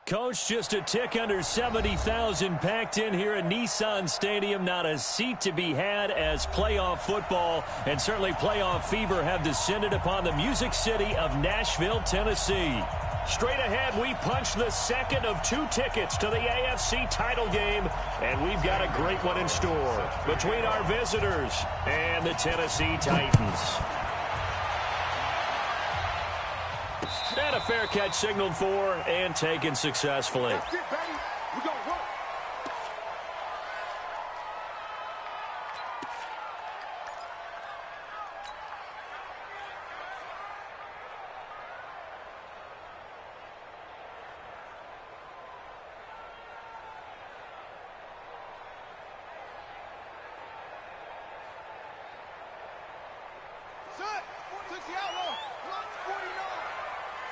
Coach, just a tick under 70,000 packed in here at Nissan Stadium. Not a seat to be had as playoff football and certainly playoff fever have descended upon the Music City of Nashville, Tennessee. Straight ahead, we punch the second of 2 tickets to the AFC title game, and we've got a great one in store between our visitors and the Tennessee Titans. And a fair catch signaled for and taken successfully. That's it, baby. We're going to work. Set. 60 outlaw. 49.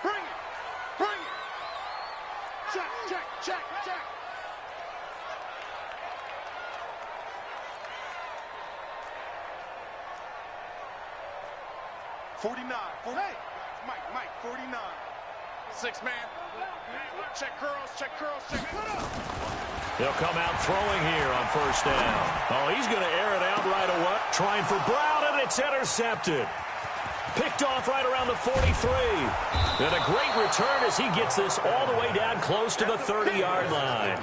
Bring it! Bring it! Check, check, check, check! Hey! Mike, 49. 6 man. Check curls, check curls, check. Put up! They'll come out throwing here on first down. Oh, he's going to air it out right away. Trying for Brown, and it's intercepted. Picked off right around the 43. And a great return as he gets this all the way down close to the 30-yard line.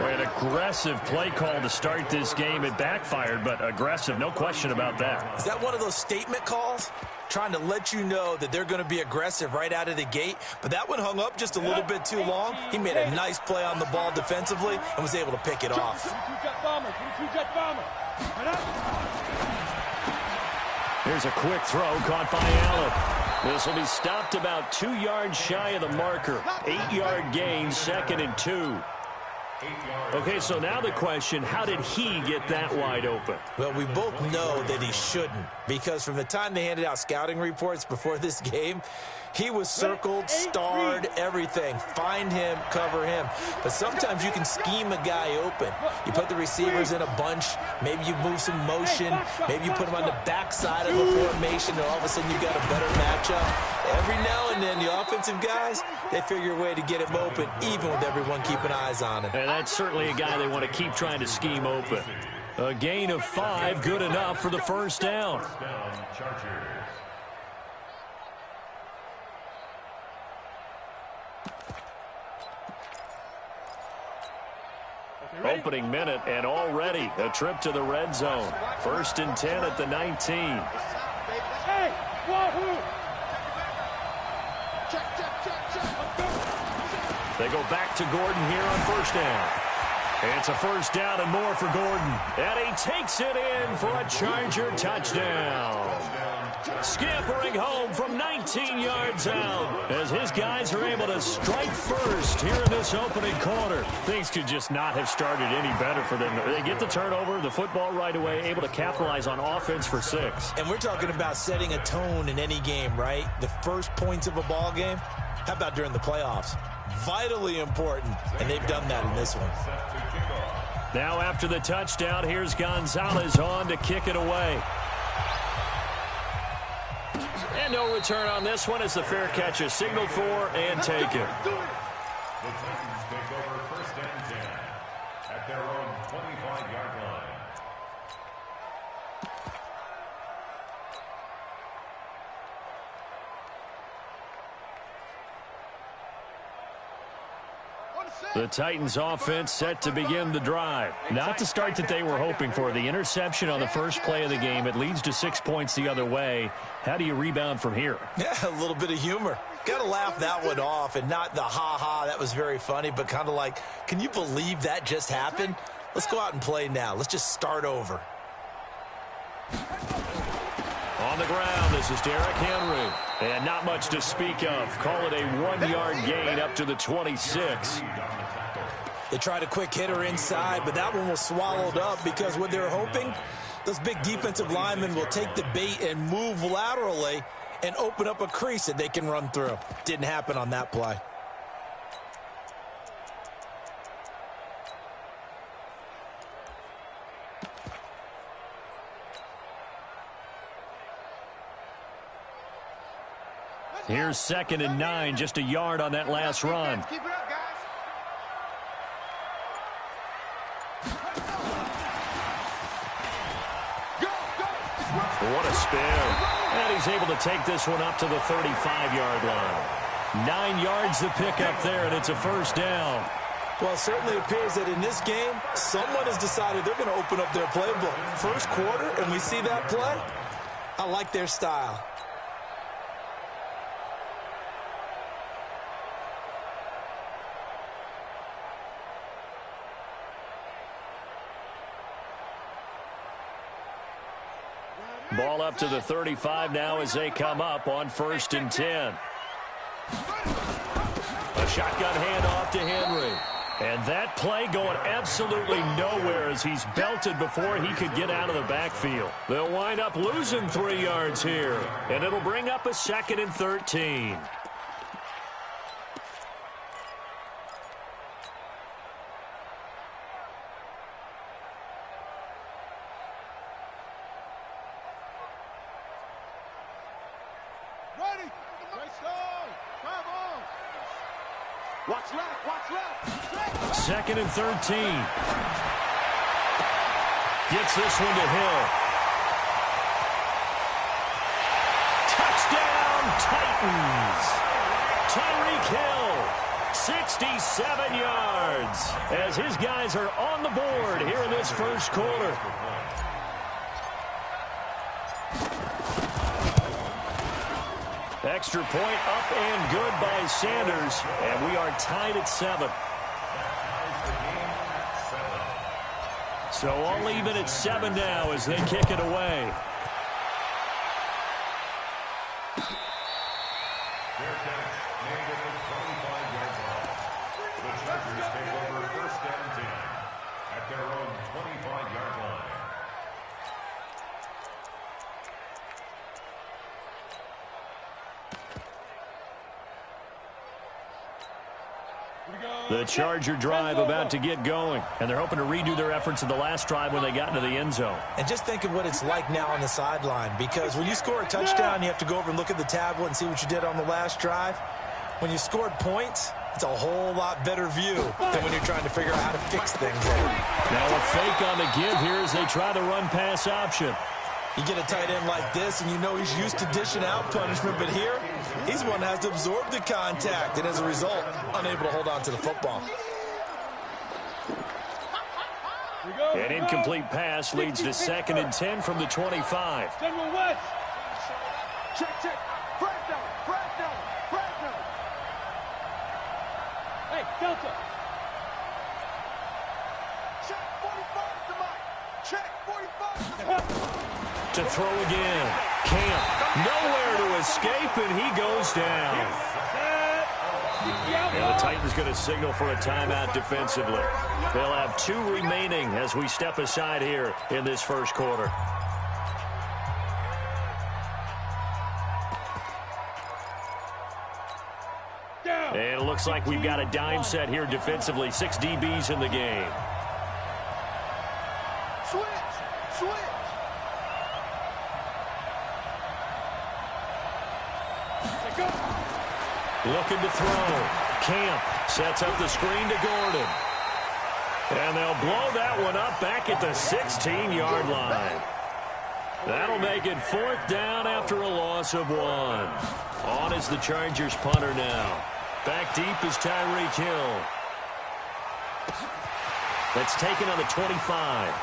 An aggressive play call to start this game. It backfired, but aggressive, no question about that. Is that one of those statement calls? Trying to let you know that they're going to be aggressive right out of the gate, but that one hung up just a little bit too long. He made a nice play on the ball defensively and was able to pick it off. Here's a quick throw caught by Allen. This will be stopped about 2 yards shy of the marker. 8-yard gain, 2nd and 2. Okay, so now the question, how did he get that wide open? Well, we both know that he shouldn't, because from the time they handed out scouting reports before this game, he was circled, starred, everything. Find him, cover him. But sometimes you can scheme a guy open. You put the receivers in a bunch. Maybe you move some motion. Maybe you put them on the backside of a formation, and all of a sudden you've got a better matchup. Every now and then, the offensive guys, they figure a way to get him open, even with everyone keeping eyes on him. And that's certainly a guy they want to keep trying to scheme open. A gain of 5, good enough for the first down. Opening minute, and already a trip to the red zone. 1st and 10 at the 19. Hey, wahoo! They go back to Gordon here on first down. It's a first down and more for Gordon. And he takes it in for a Charger touchdown. Scampering home from 19 yards out as his guys are able to strike first here in this opening quarter. Things could just not have started any better for them. They get the turnover, the football right away, able to capitalize on offense for 6. And we're talking about setting a tone in any game, right? The first points of a ball game. How about during the playoffs? Vitally important, and they've done that in this one. Now after the touchdown, here's Gonzalez on to kick it away. And no return on this one as the fair catch is signaled for and taken. The Titans take over 1st and 10 at their own 25-yard line. The Titans offense set to begin the drive. Not the start that they were hoping for. The interception on the first play of the game. It leads to 6 points the other way. How do you rebound from here? Yeah, a little bit of humor. Got to laugh that one off, and not the ha-ha, that was very funny, but kind of like, can you believe that just happened? Let's go out and play now. Let's just start over. On the ground, this is Derrick Henry. And not much to speak of. Call it a 1-yard gain up to the 26. They tried a quick hitter inside, but that one was swallowed up because what they're hoping, those big defensive linemen will take the bait and move laterally and open up a crease that they can run through. Didn't happen on that play. Here's 2nd and 9, just a yard on that last run. Keep it up, guys. What a spin. And he's able to take this one up to the 35-yard line. 9 yards to pick up there, and it's a first down. Well, it certainly appears that in this game, someone has decided they're going to open up their playbook. First quarter, and we see that play. I like their style. Ball up to the 35 now as they come up on 1st and 10. A shotgun handoff to Henry. And that play going absolutely nowhere as he's belted before he could get out of the backfield. They'll wind up losing 3 yards here. And it'll bring up a 2nd and 13. Ready. Let's go. Come on. Watch left. Watch left. 2nd and 13. Gets this one to Hill. Touchdown, Titans. Tyreek Hill, 67 yards, as his guys are on the board here in this first quarter. Extra point up and good by Sanders, and we are tied at 7. So all even at 7 now as they kick it away. The Chargers take over 1st and 10 at their own 25-yard line. The Charger drive about to get going, and they're hoping to redo their efforts in the last drive when they got into the end zone. And just think of what it's like now on the sideline, because when you score a touchdown, you have to go over and look at the tablet and see what you did on the last drive. When you scored points, it's a whole lot better view than when you're trying to figure out how to fix things. Now a fake on the give here as they try the run-pass option. You get a tight end like this, and you know he's used to dishing out punishment, but here, he's one that has to absorb the contact, and as a result, unable to hold on to the football. An incomplete pass leads to 2nd and 10 from the 25. General West. Check. Flag down. Hey, Delta. Check 45 to Mike. Check 45. To throw again. Camp nowhere to escape, and he goes down. And the Titans going to signal for a timeout defensively. They'll have 2 remaining as we step aside here in this first quarter. And it looks like we've got a dime set here defensively. 6 DBs in the game. Switch. Looking to throw. Camp sets up the screen to Gordon. And they'll blow that one up back at the 16-yard line. That'll make it 4th down after a loss of 1. On is the Chargers punter now. Back deep is Tyreek Hill. That's taken on the 25.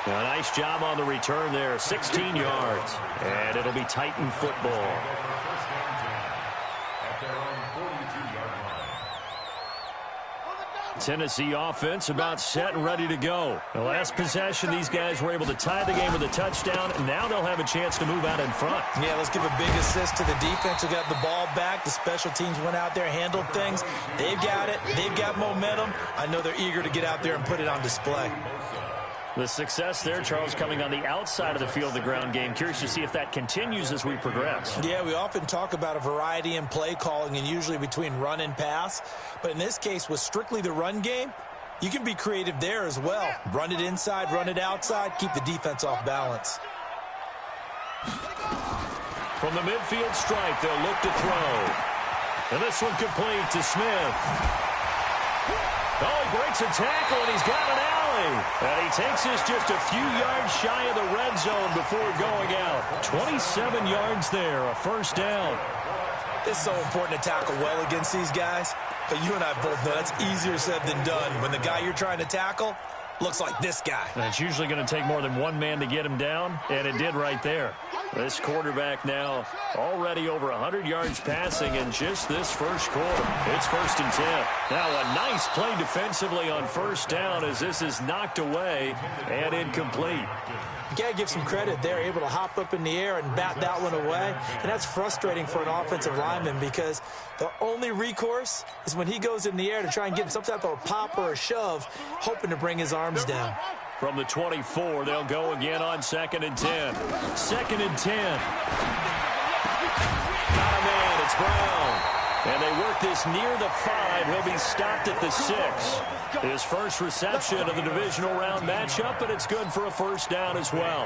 A nice job on the return there, 16 yards. And it'll be Titan football. Tennessee offense about set and ready to go. The last possession, these guys were able to tie the game with a touchdown, and now they'll have a chance to move out in front. Yeah, let's give a big assist to the defense who got the ball back. The special teams went out there, handled things. They've got it. They've got momentum. I know they're eager to get out there and put it on display. The success there, Charles, coming on the outside of the field of the ground game. Curious to see if that continues as we progress. Yeah, we often talk about a variety in play calling and usually between run and pass. But in this case, with strictly the run game, you can be creative there as well. Run it inside, run it outside, keep the defense off balance. From the midfield stripe, they'll look to throw. And this one complete to Smith. Oh, he breaks a tackle, and he's got it out. And he takes this just a few yards shy of the red zone before going out. 27 yards there, a first down. It's so important to tackle well against these guys, but you and I both know that's easier said than done when the guy you're trying to tackle looks like this guy. And it's usually going to take more than one man to get him down, and it did right there. This quarterback now already over 100 yards passing in just this first quarter. It's 1st and 10. Now a nice play defensively on first down as this is knocked away and incomplete. You got to give some credit. They're able to hop up in the air and bat that one away. And that's frustrating for an offensive lineman because the only recourse is when he goes in the air to try and get some type of a pop or a shove, hoping to bring his arms down. From the 24, they'll go again on 2nd and 10. 2nd and 10. Not a man, it's Brown. And they work this near the 5. He'll be stopped at the 6. His first reception of the divisional round matchup, but it's good for a first down as well.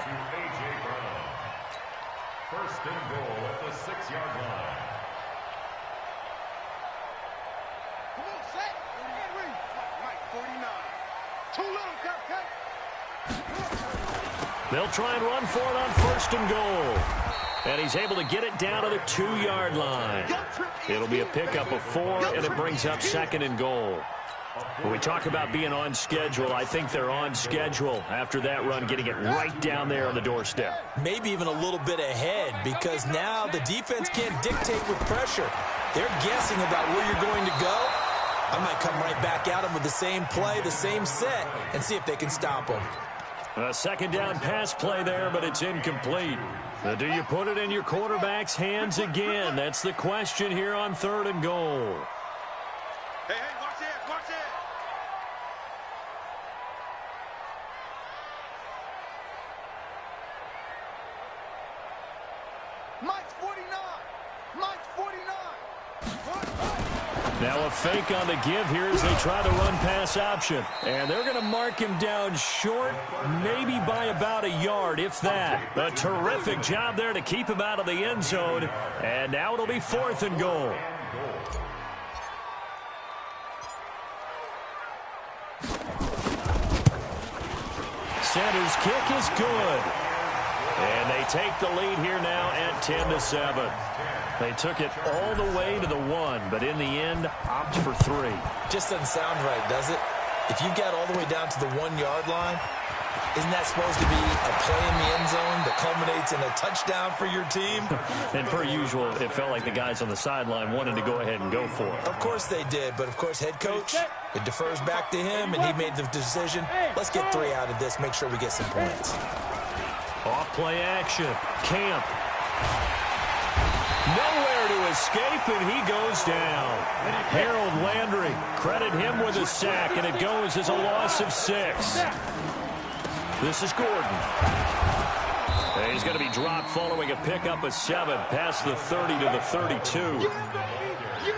First and goal at the 6-yard line. Come on, set. Mike, 49. Too little, Cupcake. They'll try and run for it on 1st and goal. And he's able to get it down to the 2-yard line. It'll be a pickup of 4, and it brings up 2nd and goal. When we talk about being on schedule, I think they're on schedule after that run, getting it right down there on the doorstep. Maybe even a little bit ahead because now the defense can't dictate with pressure. They're guessing about where you're going to go. I might come right back at them with the same play, the same set, and see if they can stop them. A second down pass play there, but it's incomplete. Now, do you put it in your quarterback's hands again? That's the question here on 3rd and goal. Hey, watch it, watch it. Mike's 49. Mike's 49. Now a fake on the give here as they try the run-pass option. And they're going to mark him down short, maybe by about a yard, if that. A terrific job there to keep him out of the end zone. And now it'll be 4th and goal. Center's kick is good. And they take the lead here now at 10-7. They took it all the way to the 1, but in the end, opt for 3. Just doesn't sound right, does it? If you got all the way down to the 1-yard line, isn't that supposed to be a play in the end zone that culminates in a touchdown for your team? And per usual, it felt like the guys on the sideline wanted to go ahead and go for it. Of course they did, but of course head coach, it defers back to him, and he made the decision. Let's get 3 out of this, make sure we get some points. Off play action. Camp. Nowhere to escape, and he goes down. Harold Landry, credit him with a sack, and it goes as a loss of 6. This is Gordon. And he's going to be dropped following a pickup of 7 past the 30 to the 32.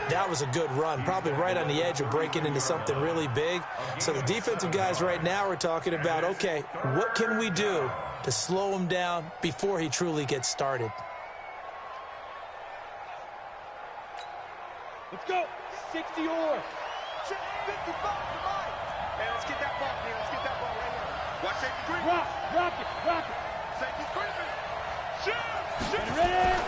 That was a good run, probably right on the edge of breaking into something really big. So the defensive guys right now are talking about, okay, what can we do to slow him down before he truly gets started? Let's go. 60 or 55 to Mike. Hey, let's get that ball, man. Let's get that ball right now. Watch safety green. Rock it. Safety screaming. Shoot. Ready.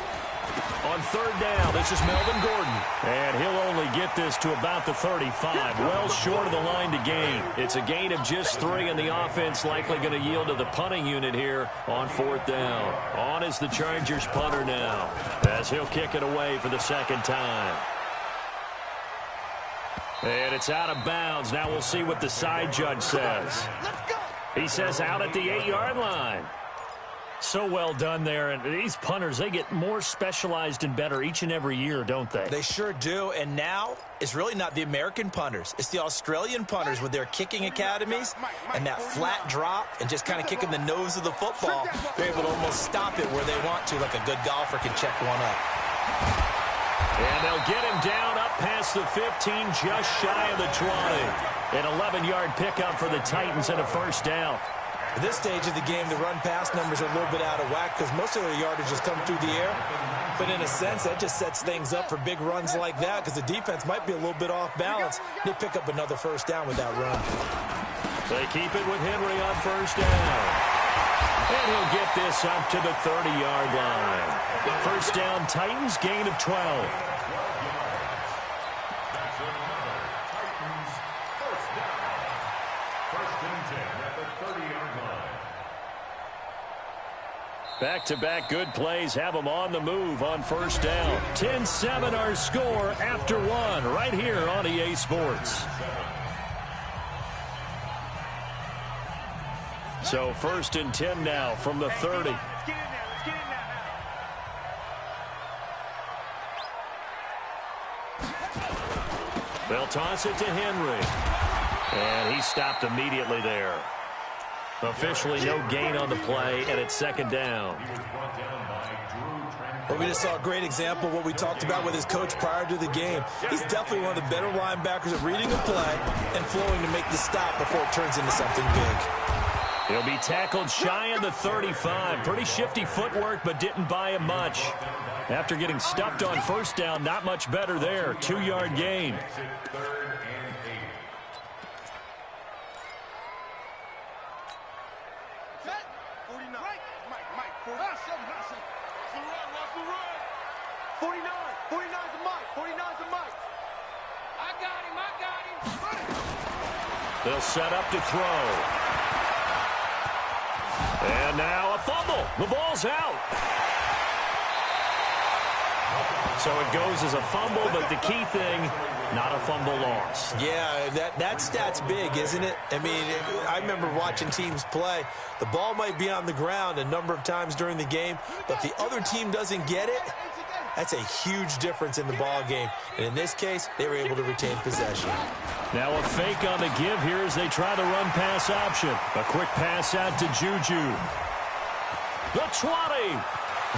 On 3rd down, this is Melvin Gordon. And he'll only get this to about the 35. Well short of the line to gain. It's a gain of just 3, and the offense likely going to yield to the punting unit here on 4th down. On is the Chargers punter now, as he'll kick it away for the 2nd time. And it's out of bounds. Now we'll see what the side judge says. He says out at the 8-yard line. So well done there. And these punters, they get more specialized and better each and every year, don't they? They sure do. And now it's really not the American punters. It's the Australian punters with their kicking academies and that flat drop and just kind of kicking the nose of the football. They're able to almost stop it where they want to, like a good golfer can check one up. And they'll get him down up past the 15, just shy of the 20. An 11-yard pickup for the Titans and a first down. At this stage of the game, the run-pass numbers are a little bit out of whack because most of their yardage has come through the air. But in a sense, that just sets things up for big runs like that because the defense might be a little bit off balance. They pick up another first down with that run. They keep it with Henry on first down. And he'll get this up to the 30-yard line. First down, Titans, gain of 12. Back-to-back good plays have them on the move on first down. 10-7 our score after one right here on EA Sports. So first and 10 now from the 30. They'll toss it to Henry. And he stopped immediately there. Officially no gain on the play, and it's second down. Well, we just saw a great example of what we talked about with his coach prior to the game. He's definitely one of the better linebackers at reading a play and flowing to make the stop before it turns into something big. He'll be tackled shy of the 35. Pretty shifty footwork, but didn't buy him much. After getting stuffed on first down, not much better there. 2-yard gain. They'll set up to throw. And now a fumble. The ball's out. So it goes as a fumble, but the key thing, not a fumble loss. Yeah, that stat's big, isn't it? I mean, I remember watching teams play. The ball might be on the ground a number of times during the game, but if the other team doesn't get it, that's a huge difference in the ball game. And in this case, they were able to retain possession. Now a fake on the give here as they try the run-pass option. A quick pass out to Juju. The 20.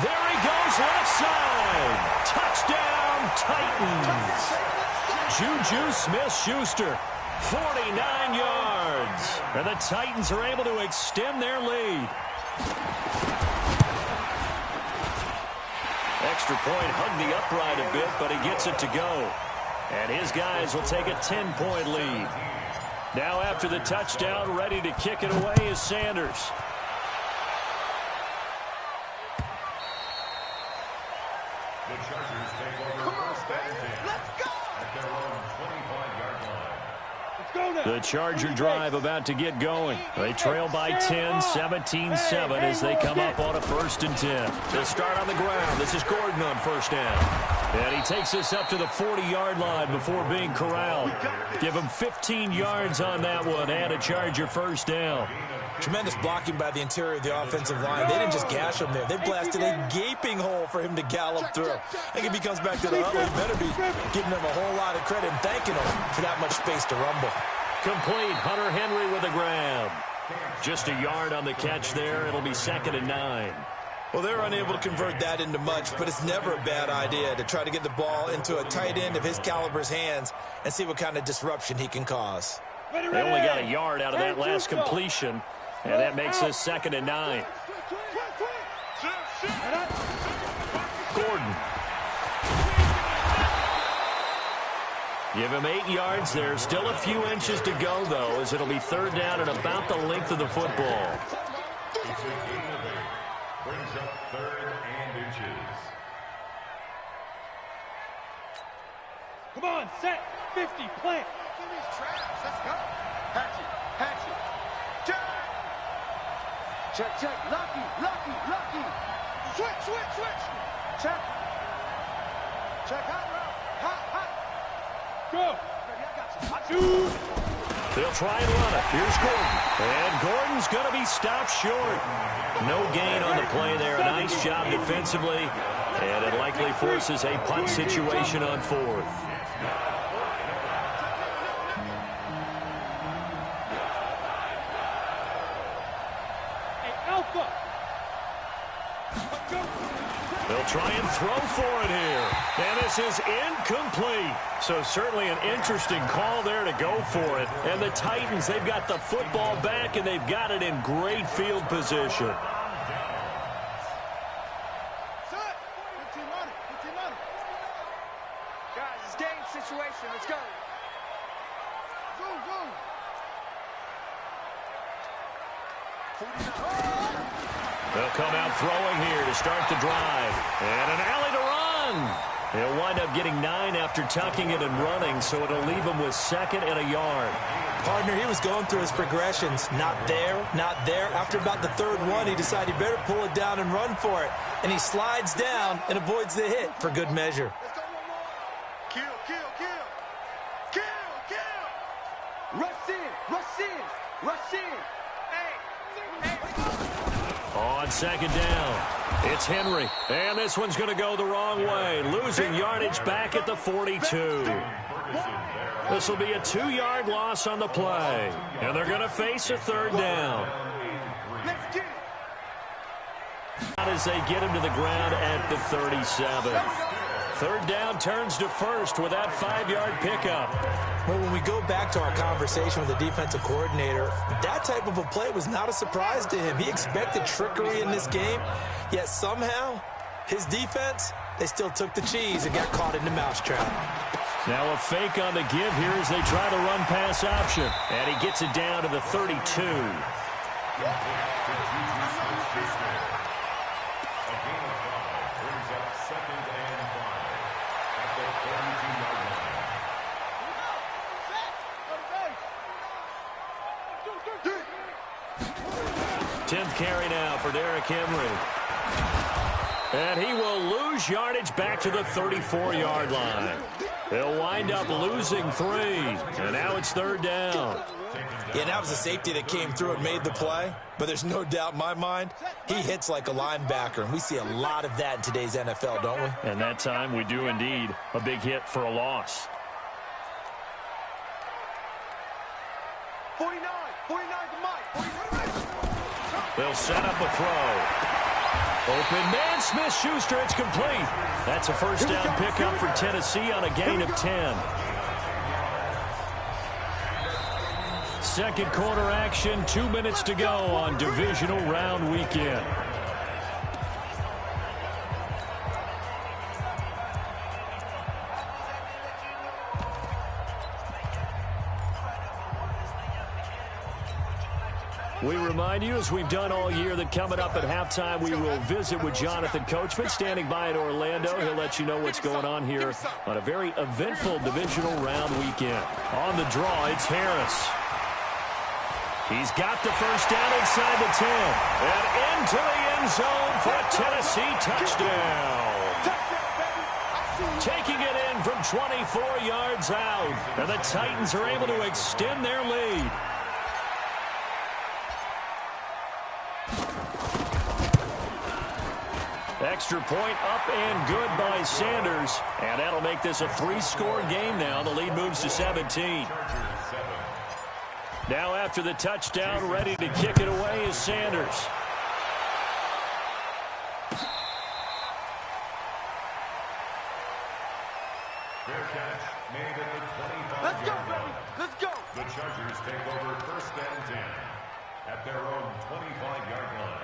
There he goes left side. Touchdown, Titans. Juju Smith-Schuster, 49 yards. And the Titans are able to extend their lead. Extra point hugged the upright a bit, but he gets it to go. And his guys will take a 10-point lead. Now after the touchdown, ready to kick it away is Sanders. The Chargers take over first down. Let's go! At their own 25-yard line. Let's go now. The Charger drive about to get going. They trail by 10, 17-7 as they come up on a first and 10. They'll start on the ground. This is Gordon on first down. And he takes us up to the 40-yard line before being corralled. Give him 15 yards on that one and a Charger first down. Tremendous blocking by the interior of the offensive line. They didn't just gash him there. They blasted a gaping hole for him to gallop through. I think if he comes back to the huddle, he better be giving him a whole lot of credit and thanking him for that much space to rumble. Complete. Hunter Henry with a grab. Just a yard on the catch there. It'll be second and 9. Well, they're unable to convert that into much, but it's never a bad idea to try to get the ball into a tight end of his caliber's hands and see what kind of disruption he can cause. They only got a yard out of that last completion, and that makes this second and 9. Gordon. Give him 8 yards there. Still a few inches to go, though, as it'll be third down and about the length of the football. Brings up third and inches. Come on, set, 50, plant. Give me traps, let's go. Hatchet, hatchet. Check, check, lucky, lucky, lucky. Switch, switch, switch. Check. Check, hot route, hot. Go. Ready, I got you. They'll try and run it. Here's Gordon. And Gordon's going to be stopped short. No gain on the play there. A nice job defensively. And it likely forces a punt situation on fourth. Hey, Alpha. They'll try and throw for it here. And this is incomplete. So certainly an interesting call there to go for it. And the Titans, they've got the football back, and they've got it in great field position. Guys, it's game situation, let's go. Go. They'll come out throwing here to start the drive. And an alley to run. He'll wind up getting 9 after tucking it and running, so it'll leave him with 2nd and a yard. Partner, he was going through his progressions. Not there, not there. After about the 3rd one, he decided he better pull it down and run for it. And he slides down and avoids the hit for good measure. Let's go one more. Kill, kill, kill. Kill, kill. Rush in, rush in, rush in. Hey. On 2nd down, it's Henry. And this one's going to go the wrong way. Losing yardage back at the 42. This will be a 2-yard loss on the play. And they're going to face a 3rd down. Let's get it. As they get him to the ground at the 37. 3rd down turns to 1st with that 5-yard pickup. Well, when we go back to our conversation with the defensive coordinator, that type of a play was not a surprise to him. He expected trickery in this game, yet somehow his defense, they still took the cheese and got caught in the mousetrap. Now a fake on the give here as they try the run-pass option. And he gets it down to the 32. Tenth carry now for Derrick Henry. And he will lose yardage back to the 34-yard line. They'll wind up losing 3. And now it's 3rd down. Yeah, that was a safety that came through and made the play. But there's no doubt in my mind, he hits like a linebacker. And we see a lot of that in today's NFL, don't we? And that time we do indeed. A big hit for a loss. 49 to Mike. 49. They'll set up a throw. Open man, Smith-Schuster, it's complete. That's a 1st down pickup for Tennessee on a gain of 10. 2nd quarter action, 2 minutes to go on divisional round weekend. We remind you, as we've done all year, that coming up at halftime, we will visit with Jonathan Coachman, standing by in Orlando. He'll let you know what's going on here on a very eventful divisional round weekend. On the draw, it's Harris. He's got the 1st down inside the 10. And into the end zone for a Tennessee touchdown. Taking it in from 24 yards out. And the Titans are able to extend their lead. Extra point up and good by Sanders. And that'll make this a 3-score game now. The lead moves to 17. Now after the touchdown, ready to kick it away is Sanders. Fair catch made at the 25-yard Let's go, line. baby. Let's go. The Chargers take over 1st and 10 at their own 25-yard line.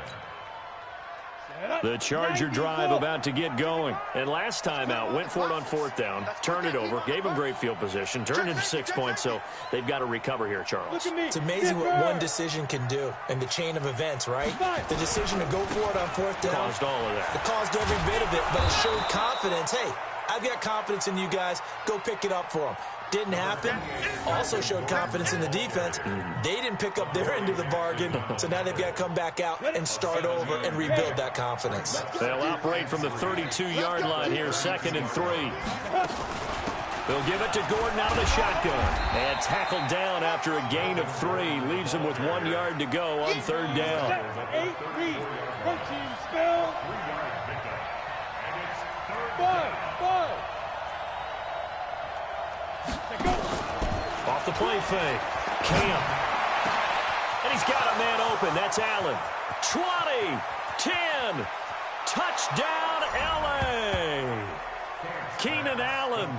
The Charger drive about to get going. And last time out, went for it on 4th down, turned it over, gave them great field position, turned into 6 points, so they've got to recover here, Charles. It's amazing what one decision can do in the chain of events, right? The decision to go for it on 4th down Caused all of that. It caused every bit of it, but it showed confidence. Hey, I've got confidence in you guys. Go pick it up for them. Didn't happen. Also showed confidence in the defense. They didn't pick up their end of the bargain, so now they've got to come back out and start over and rebuild that confidence. They'll operate from the 32-yard line here, 2nd and 3. They'll give it to Gordon out of the shotgun. And tackled down after a gain of 3. Leaves him with 1 yard to go on 3rd down. 8-3. One team spell. 3-yard pickup. And it's 3rd Five. Off the play fake. Camp. And he's got a man open. That's Allen. 20. 10. Touchdown, L.A. Keenan Allen,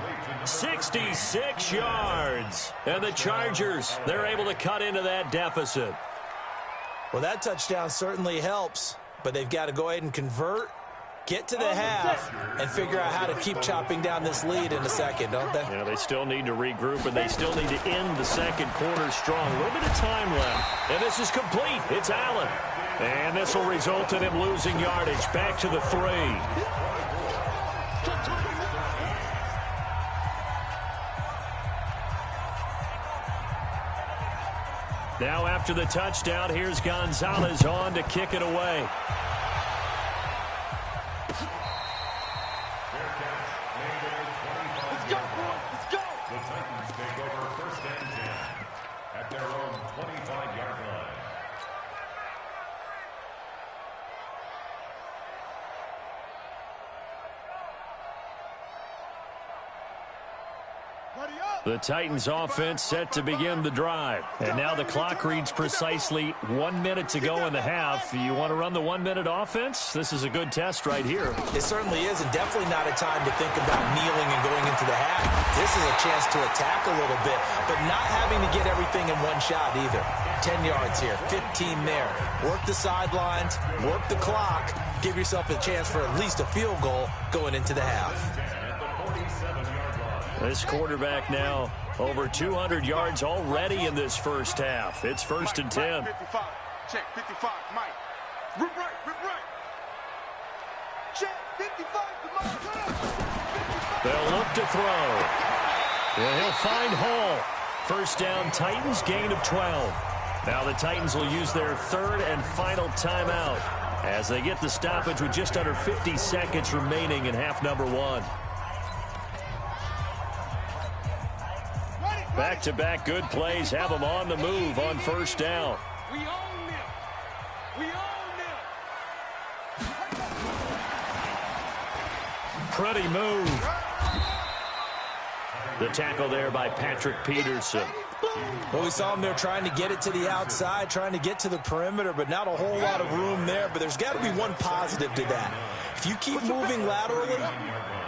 66 yards. And the Chargers, they're able to cut into that deficit. Well, that touchdown certainly helps, but they've got to go ahead and convert get to the half and figure out how to keep chopping down this lead in a second, don't they? Yeah, they still need to regroup, and they still need to end the second quarter strong. A little bit of time left, and this is complete. It's Allen. And this will result in him losing yardage. Back to the 3. Now after the touchdown, here's Gonzalez on to kick it away. Let's go, boys. Let's go. The Titans take over 1st and 10 at their own 25-yard line. The Titans offense set to begin the drive. And now the clock reads precisely 1 minute to go in the half. You want to run the 1-minute offense? This is a good test right here. It certainly is, and definitely not a time to think about kneeling and going into the half. This is a chance to attack a little bit, but not having to get everything in one shot either. 10 yards here, 15 there. Work the sidelines, work the clock, give yourself a chance for at least a field goal going into the half. This quarterback now over 200 yards already in this first half. It's 1st and 10. 55. Check 55. Mike. Rip right. Rip right. Check 55 to Mike. They'll look to throw. And he'll find Hall. First down, Titans, gain of 12. Now the Titans will use their 3rd and final timeout as they get the stoppage with just under 50 seconds remaining in half number 1. Back-to-back good plays have them on the move on first down. We own them. We own them. Pretty move. The tackle there by Patrick Peterson. Well, we saw him there trying to get it to the outside, trying to get to the perimeter, but not a whole lot of room there. But there's got to be one positive to that. If you keep moving laterally,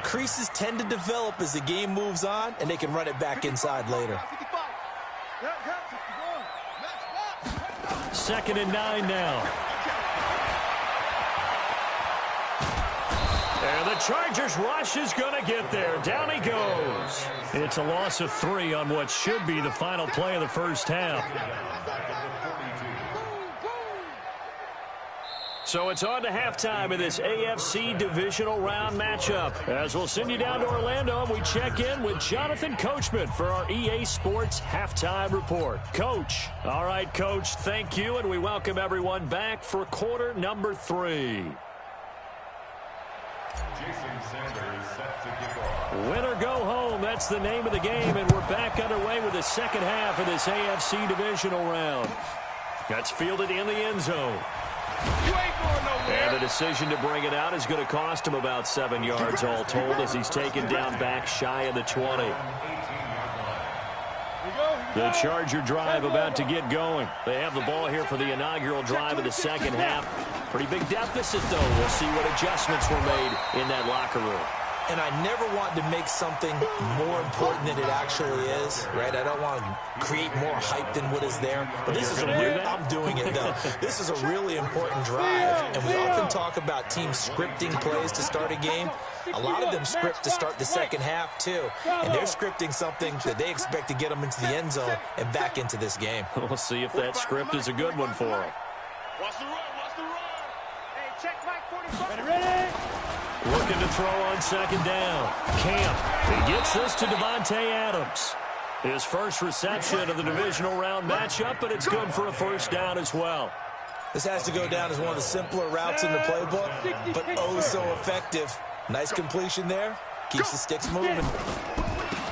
creases tend to develop as the game moves on, and they can run it back inside later. 2nd and 9 now. And the Chargers rush is going to get there. Down he goes. It's a loss of 3 on what should be the final play of the first half. So it's on to halftime in this AFC divisional round matchup. As we'll send you down to Orlando, and we check in with Jonathan Coachman for our EA Sports Halftime Report. Coach. All right, Coach, thank you, and we welcome everyone back for quarter number 3. Jason Sanders set to kick off. Win or go home, that's the name of the game, and we're back underway with the second half of this AFC divisional round. That's fielded in the end zone. You ain't going nowhere. And the decision to bring it out is going to cost him about 7 yards all told as he's taken down back shy of the 20. The Charger drive about to get going. They have the ball here for the inaugural drive of the second half. Pretty big deficit, though. We'll see what adjustments were made in that locker room. And I never want to make something more important than it actually is, right? I don't want to create more hype than what is there. But this is a real, I'm doing it, though. This is a really important drive. And we often talk about teams scripting plays to start a game. A lot of them script to start the second half, too. And they're scripting something that they expect to get them into the end zone and back into this game. We'll see if that script is a good one for them. Watch the run. Watch the run. Hey, check Mike 45. Ready? Looking to throw on second down. Camp. He gets this to Devontae Adams. His first reception of the divisional round matchup, but it's good for a first down as well. This has to go down as one of the simpler routes in the playbook, but oh so effective. Nice completion there. Keeps the sticks moving.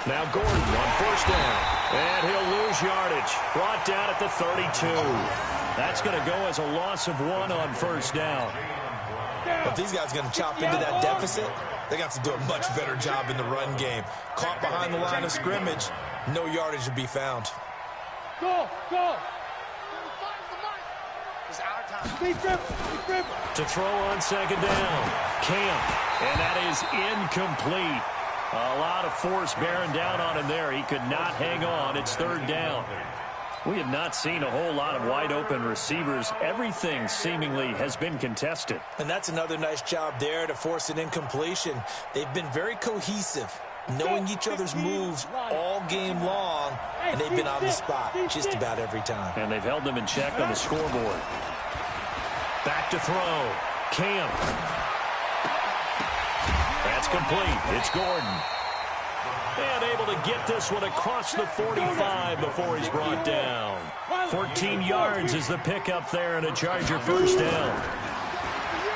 Now Gordon on first down. And he'll lose yardage. Brought down at the 32. That's going to go as a loss of 1 on first down. If these guys are going to chop into that deficit, they're going to have to do a much better job in the run game. Caught behind the line of scrimmage, no yardage to be found. Go. It's our time. Big grip. To throw on second down. Camp. And that is incomplete. A lot of force bearing down on him there. He could not hang on. It's third down. We have not seen a whole lot of wide-open receivers. Everything seemingly has been contested. And that's another nice job there to force an incompletion. They've been very cohesive, knowing each other's moves all game long, and they've been on the spot just about every time. And they've held them in check on the scoreboard. Back to throw. Camp. That's complete. It's Gordon. And able to get this one across the 45 before he's brought down. 14 yards is the pickup there and a Charger first down.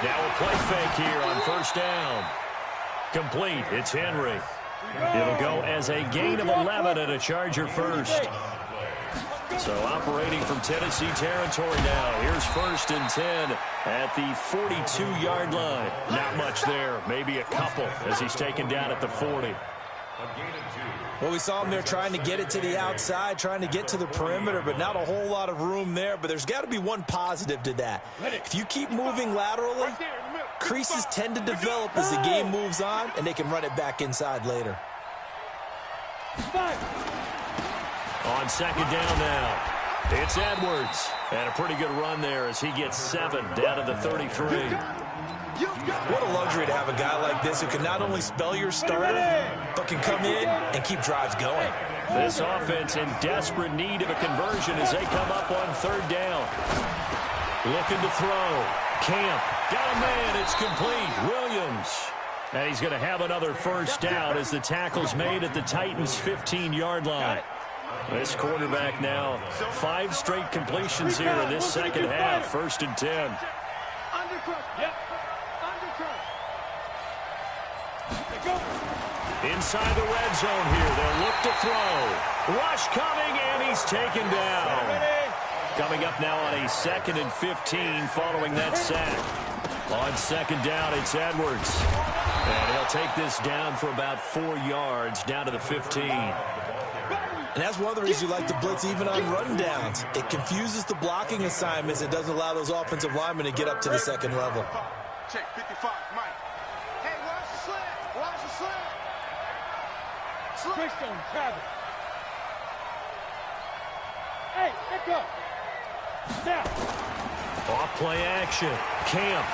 Now a play fake here on first down. Complete. It's Henry. It'll go as a gain of 11 and a Charger first. So operating from Tennessee territory now. Here's 1st and 10 at the 42-yard line. Not much there. Maybe a couple as he's taken down at the 40. Well, we saw him there trying to get it to the outside, trying to get to the perimeter, but not a whole lot of room there. But there's got to be one positive to that. If you keep moving laterally, creases tend to develop as the game moves on, and they can run it back inside later. On second down now, it's Edwards. And a pretty good run there as he gets 7 down to the 33. What a luxury to have a guy like this who can not only spell your starter, but can come in and keep drives going. This offense in desperate need of a conversion as they come up on 3rd down. Looking to throw. Camp. Got a man. It's complete. Williams. And he's going to have another first down as the tackle's made at the Titans' 15-yard line. This quarterback now 5 straight completions here in this second half. 1st and 10. Inside the red zone here. They'll look to throw. Rush coming, and he's taken down. Coming up now on a 2nd and 15 following that sack. On second down, it's Edwards. And he'll take this down for about 4 yards down to the 15. And that's one of the reasons you like to blitz even on run downs. It confuses the blocking assignments. It doesn't allow those offensive linemen to get up to the second level. Check 55, Mike. Hey, watch the slant. Watch the slant. Switch on Travis. Hey, let go. Now. Off play action. Camp.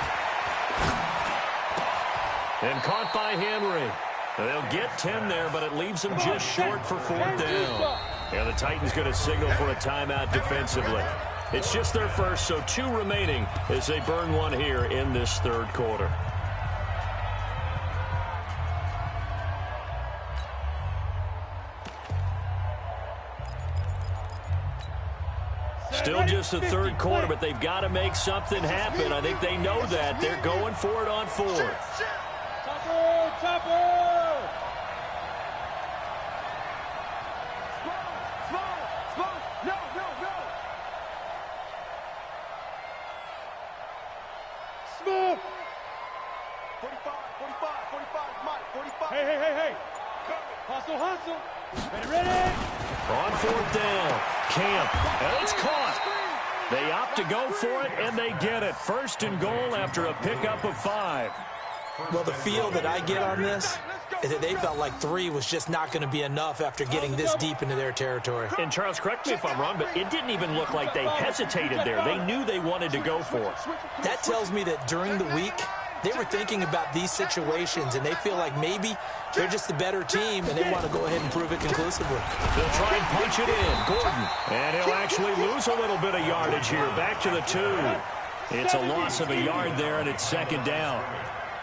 And caught by Henry. They'll get 10 there, but it leaves them just short for 4th down. And the Titans going to signal for a timeout defensively. It's just their first, so 2 remaining as they burn one here in this 3rd quarter. Still just the 3rd quarter, but they've got to make something happen. I think they know that. They're going for it on 4th. Chopper! Smooth! 45, Mike, 45. Hey. Hustle. Ready. On 4th down, Camp, and it's caught. They opt to go for it, and they get it. 1st and goal after a pickup of 5. Well, the feel that I get on this is that they felt like 3 was just not going to be enough after getting this deep into their territory. And Charles, correct me if I'm wrong, but it didn't even look like they hesitated there. They knew they wanted to go for it. That tells me that during the week, they were thinking about these situations, and they feel like maybe they're just the better team, and they want to go ahead and prove it conclusively. They'll try and punch it in. Gordon. And he'll actually lose a little bit of yardage here. Back to the 2. It's a loss of a yard there, and it's 2nd down.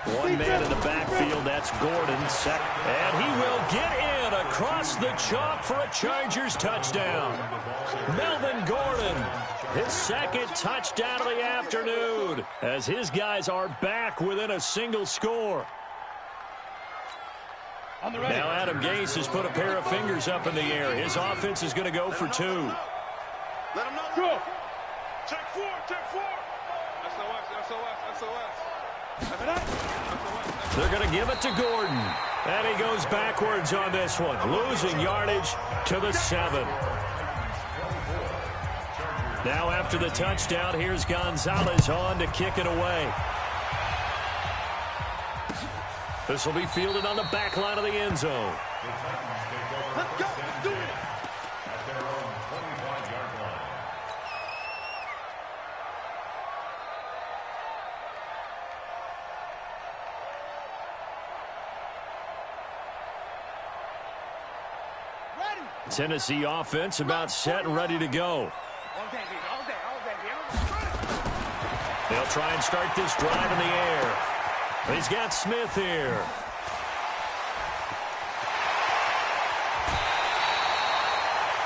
One man in the backfield, that's Gordon. And he will get in across the chalk for a Chargers touchdown. Melvin Gordon, his 2nd touchdown of the afternoon, as his guys are back within a single score. Now Adam Gase has put a pair of fingers up in the air. His offense is going to go for 2. Let him know. Go. Check 4. SOS. They're going to give it to Gordon. And he goes backwards on this one, losing yardage to the 7. Now after the touchdown, here's Gonzalez on to kick it away. This will be fielded on the back line of the end zone. Let's go. Do it. At their own 25-yard line. Tennessee offense about set and ready to go. They'll try and start this drive in the air. He's got Smith here.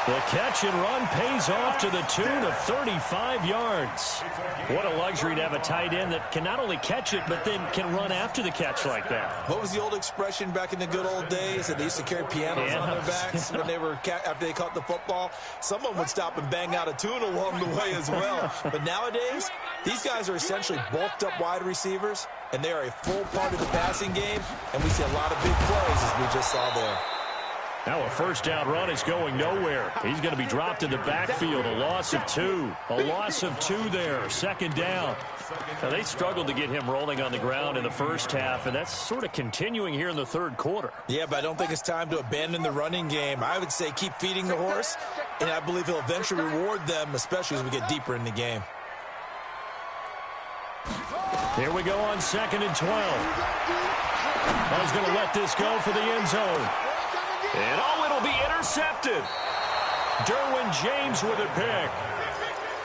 The catch and run pays off to the tune of 35 yards. What a luxury to have a tight end that can not only catch it, but then can run after the catch like that. What was the old expression back in the good old days that they used to carry pianos on their backs when they were after they caught the football? Someone would stop and bang out a tune along the way as well. But nowadays, these guys are essentially bulked up wide receivers, and they are a full part of the passing game, and we see a lot of big plays as we just saw there. Now a first down run is going nowhere. He's going to be dropped in the backfield. A loss of 2. A loss of 2 there. Second down. Now they struggled to get him rolling on the ground in the first half, and that's sort of continuing here in the third quarter. Yeah, but I don't think it's time to abandon the running game. I would say keep feeding the horse, and I believe he'll eventually reward them, especially as we get deeper in the game. Here we go on 2nd and 12. I was going to let this go for the end zone. And it'll be intercepted. Derwin James with a pick.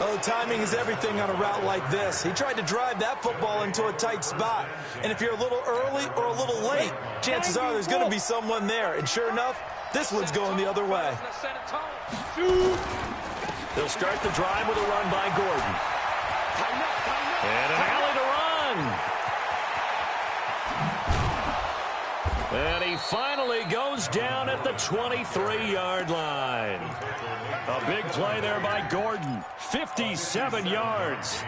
Oh, timing is everything on a route like this. He tried to drive that football into a tight spot. And if you're a little early or a little late, chances are there's going to be someone there. And sure enough, this one's going the other way. They'll start the drive with a run by Gordon. And an alley to run. And he finally goes down at the 23-yard line. A big play there by Gordon. 57 yards.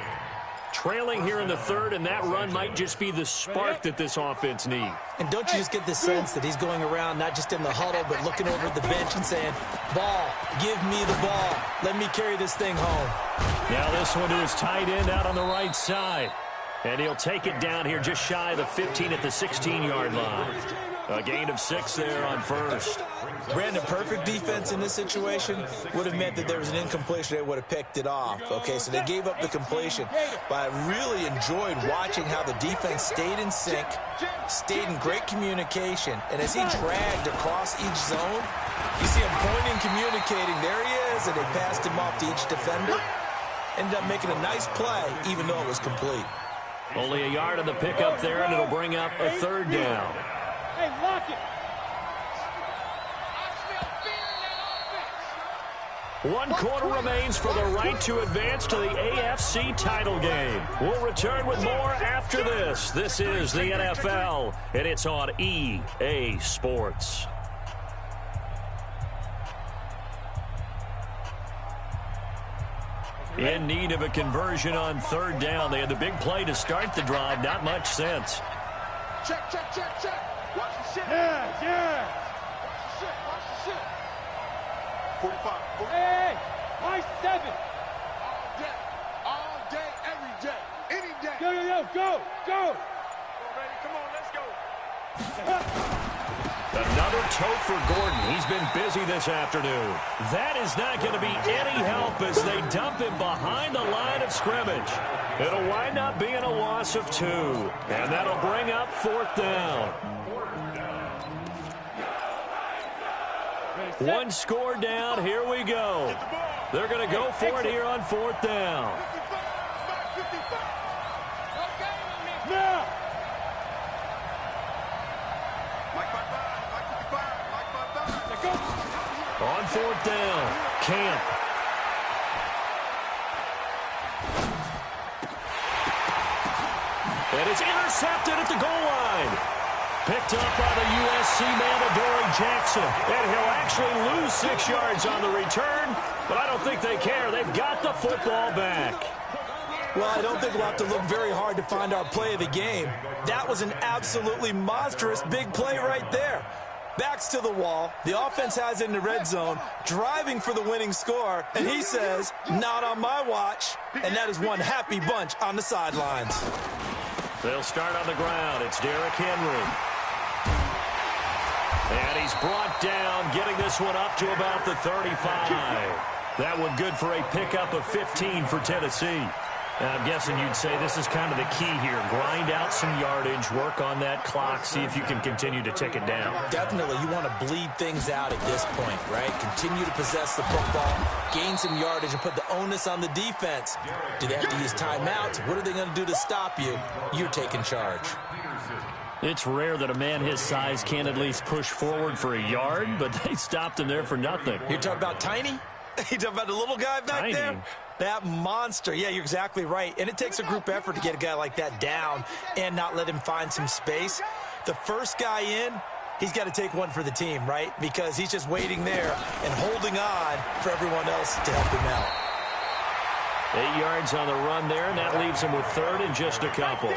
Trailing here in the third, and that run might just be the spark that this offense needs. And don't you just get the sense that he's going around not just in the huddle, but looking over at the bench and saying, ball, give me the ball. Let me carry this thing home. Now this one to his tight end out on the right side. And he'll take it down here just shy of the 15 at the 16-yard line. A gain of 6 there on first. Brandon, perfect defense in this situation would have meant that there was an incompletion. They would have picked it off. Okay, so they gave up the completion. But I really enjoyed watching how the defense stayed in sync, stayed in great communication. And as he dragged across each zone, you see him pointing, communicating. There he is, and they passed him off to each defender. Ended up making a nice play, even though it was complete. Only a yard on the pickup there, and it'll bring up a third down. Hey, lock it. 1 quarter remains for the right to advance to the AFC title game. We'll return with more after this. This is the NFL, and it's on EA Sports. In need of a conversion on third down. They had the big play to start the drive. Not much sense. Check, check, check, check. Watch the shit. Yeah, yeah. Watch the shit, watch the shit. 45. Hey, my 7. All day, every day, any day. Go, go, go, go, go. Come on, let's go. Another tote for Gordon. He's been busy this afternoon. That is not going to be any help as they dump him behind the line of scrimmage. It'll wind up being a loss of 2. And that'll bring up 4th down. 1 score down. Here we go. They're going to go for it here on 4th down. Now. On 4th down, Camp. And it's intercepted at the goal line. Picked up by the USC man, Adoree Jackson. And he'll actually lose 6 yards on the return, but I don't think they care. They've got the football back. Well, I don't think we'll have to look very hard to find our play of the game. That was an absolutely monstrous big play right there. Backs to the wall. The offense has it in the red zone, driving for the winning score, and he says, not on my watch. And that is one happy bunch on the sidelines. They'll start on the ground. It's Derrick Henry. And he's brought down, getting this one up to about the 35. That one good for a pickup of 15 for Tennessee. I'm guessing you'd say this is kind of the key here. Grind out some yardage, work on that clock, see if you can continue to tick it down. Definitely. You want to bleed things out at this point, right? Continue to possess the football, gain some yardage, and put the onus on the defense. Do they have to use timeouts? What are they going to do to stop you? You're taking charge. It's rare that a man his size can at least push forward for a yard, but they stopped him there for nothing. You're talking about Tiny? You talking about the little guy back there? That monster. Yeah, you're exactly right. And it takes a group effort to get a guy like that down and not let him find some space. The first guy in, he's got to take one for the team, right? Because he's just waiting there and holding on for everyone else to help him out. 8 yards on the run there, and that leaves him with third and just a couple.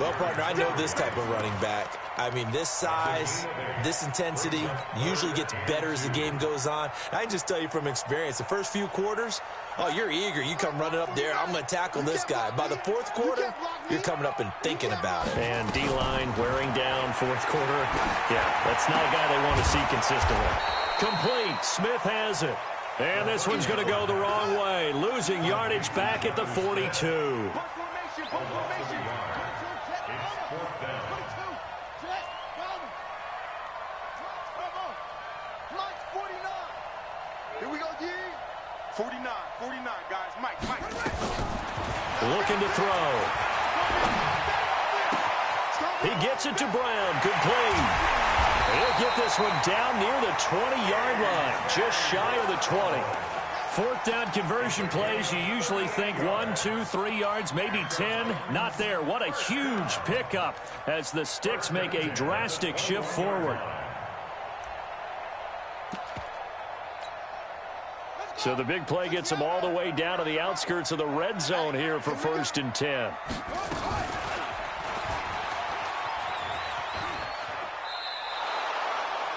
Well, partner, I know this type of running back. I mean, this size, this intensity usually gets better as the game goes on. I can just tell you from experience, the first few quarters, oh, you're eager. You come running up there, I'm going to tackle this guy. By the fourth quarter, you're coming up and thinking about it. And D-line wearing down fourth quarter. Yeah, that's not a guy they want to see consistently. Complete. Smith has it. And this one's going to go the wrong way. Losing yardage back at the 42. Here we go, D. 49, guys. Mike. Looking to throw. He gets it to Brown. Good play. He'll get this one down near the 20-yard line, just shy of the 20. Fourth down conversion plays, you usually think 1, 2, 3 yards, maybe 10. Not there. What a huge pickup as the Sticks make a drastic shift forward. So the big play gets them all the way down to the outskirts of the red zone here for 1st and 10.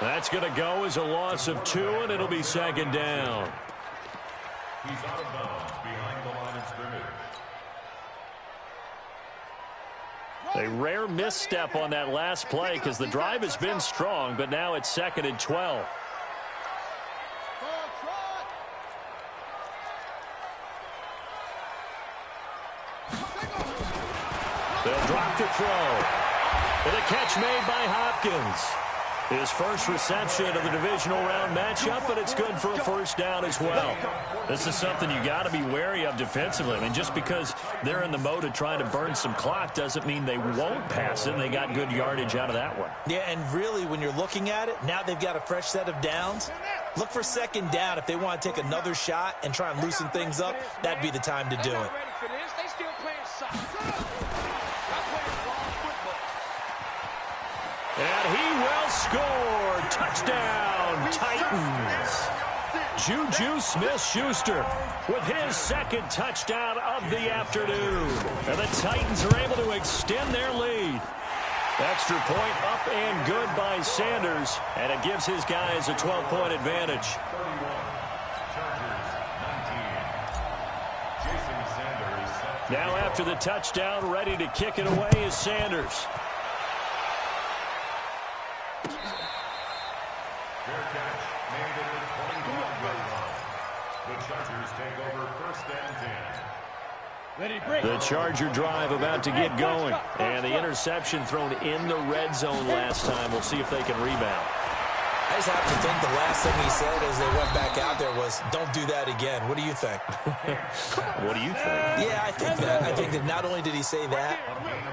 That's going to go as a loss of 2, and it'll be 2nd down. He's out of bounds behind the line of scrimmage. A rare misstep on that last play because the drive has been strong, but now it's 2nd and 12. They'll drop to throw. And a catch made by Hopkins. His first reception of the divisional round matchup, but it's good for a 1st down as well. This is something you got to be wary of defensively. I mean, just because they're in the mode of trying to burn some clock doesn't mean they won't pass it. And they got good yardage out of that one. Yeah, and really, when you're looking at it, now they've got a fresh set of downs. Look for 2nd down. If they want to take another shot and try and loosen things up, that'd be the time to do it. And he will score. Touchdown, Titans. Juju Smith-Schuster with his 2nd touchdown of the afternoon. And the Titans are able to extend their lead. Extra point up and good by Sanders. And it gives his guys a 12-point advantage. 31, Chargers 19. Jason Sanders. Now after the touchdown, ready to kick it away is Sanders. Fair catch made at the 25-yard line. The Chargers take over 1st and 10. The Charger drive about to get going. And the interception thrown in the red zone last time. We'll see if they can rebound. I just have to think the last thing he said as they went back out there was, don't do that again. What do you think? What do you think? Yeah, I think that. I think that not only did he say that,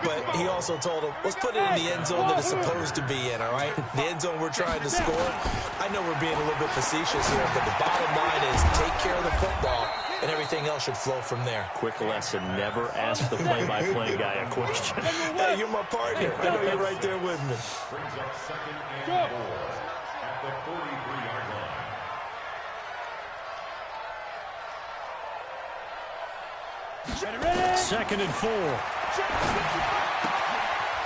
but he also told him, let's put it in the end zone that it's supposed to be in, all right? The end zone we're trying to score. I know we're being a little bit facetious here, but the bottom line is take care of the football, and everything else should flow from there. Quick lesson, never ask the play-by-play guy a question. Hey, you're my partner. I know you're right there with me. Brings up 2nd and 4 at the 43-yard line. 2nd and 4.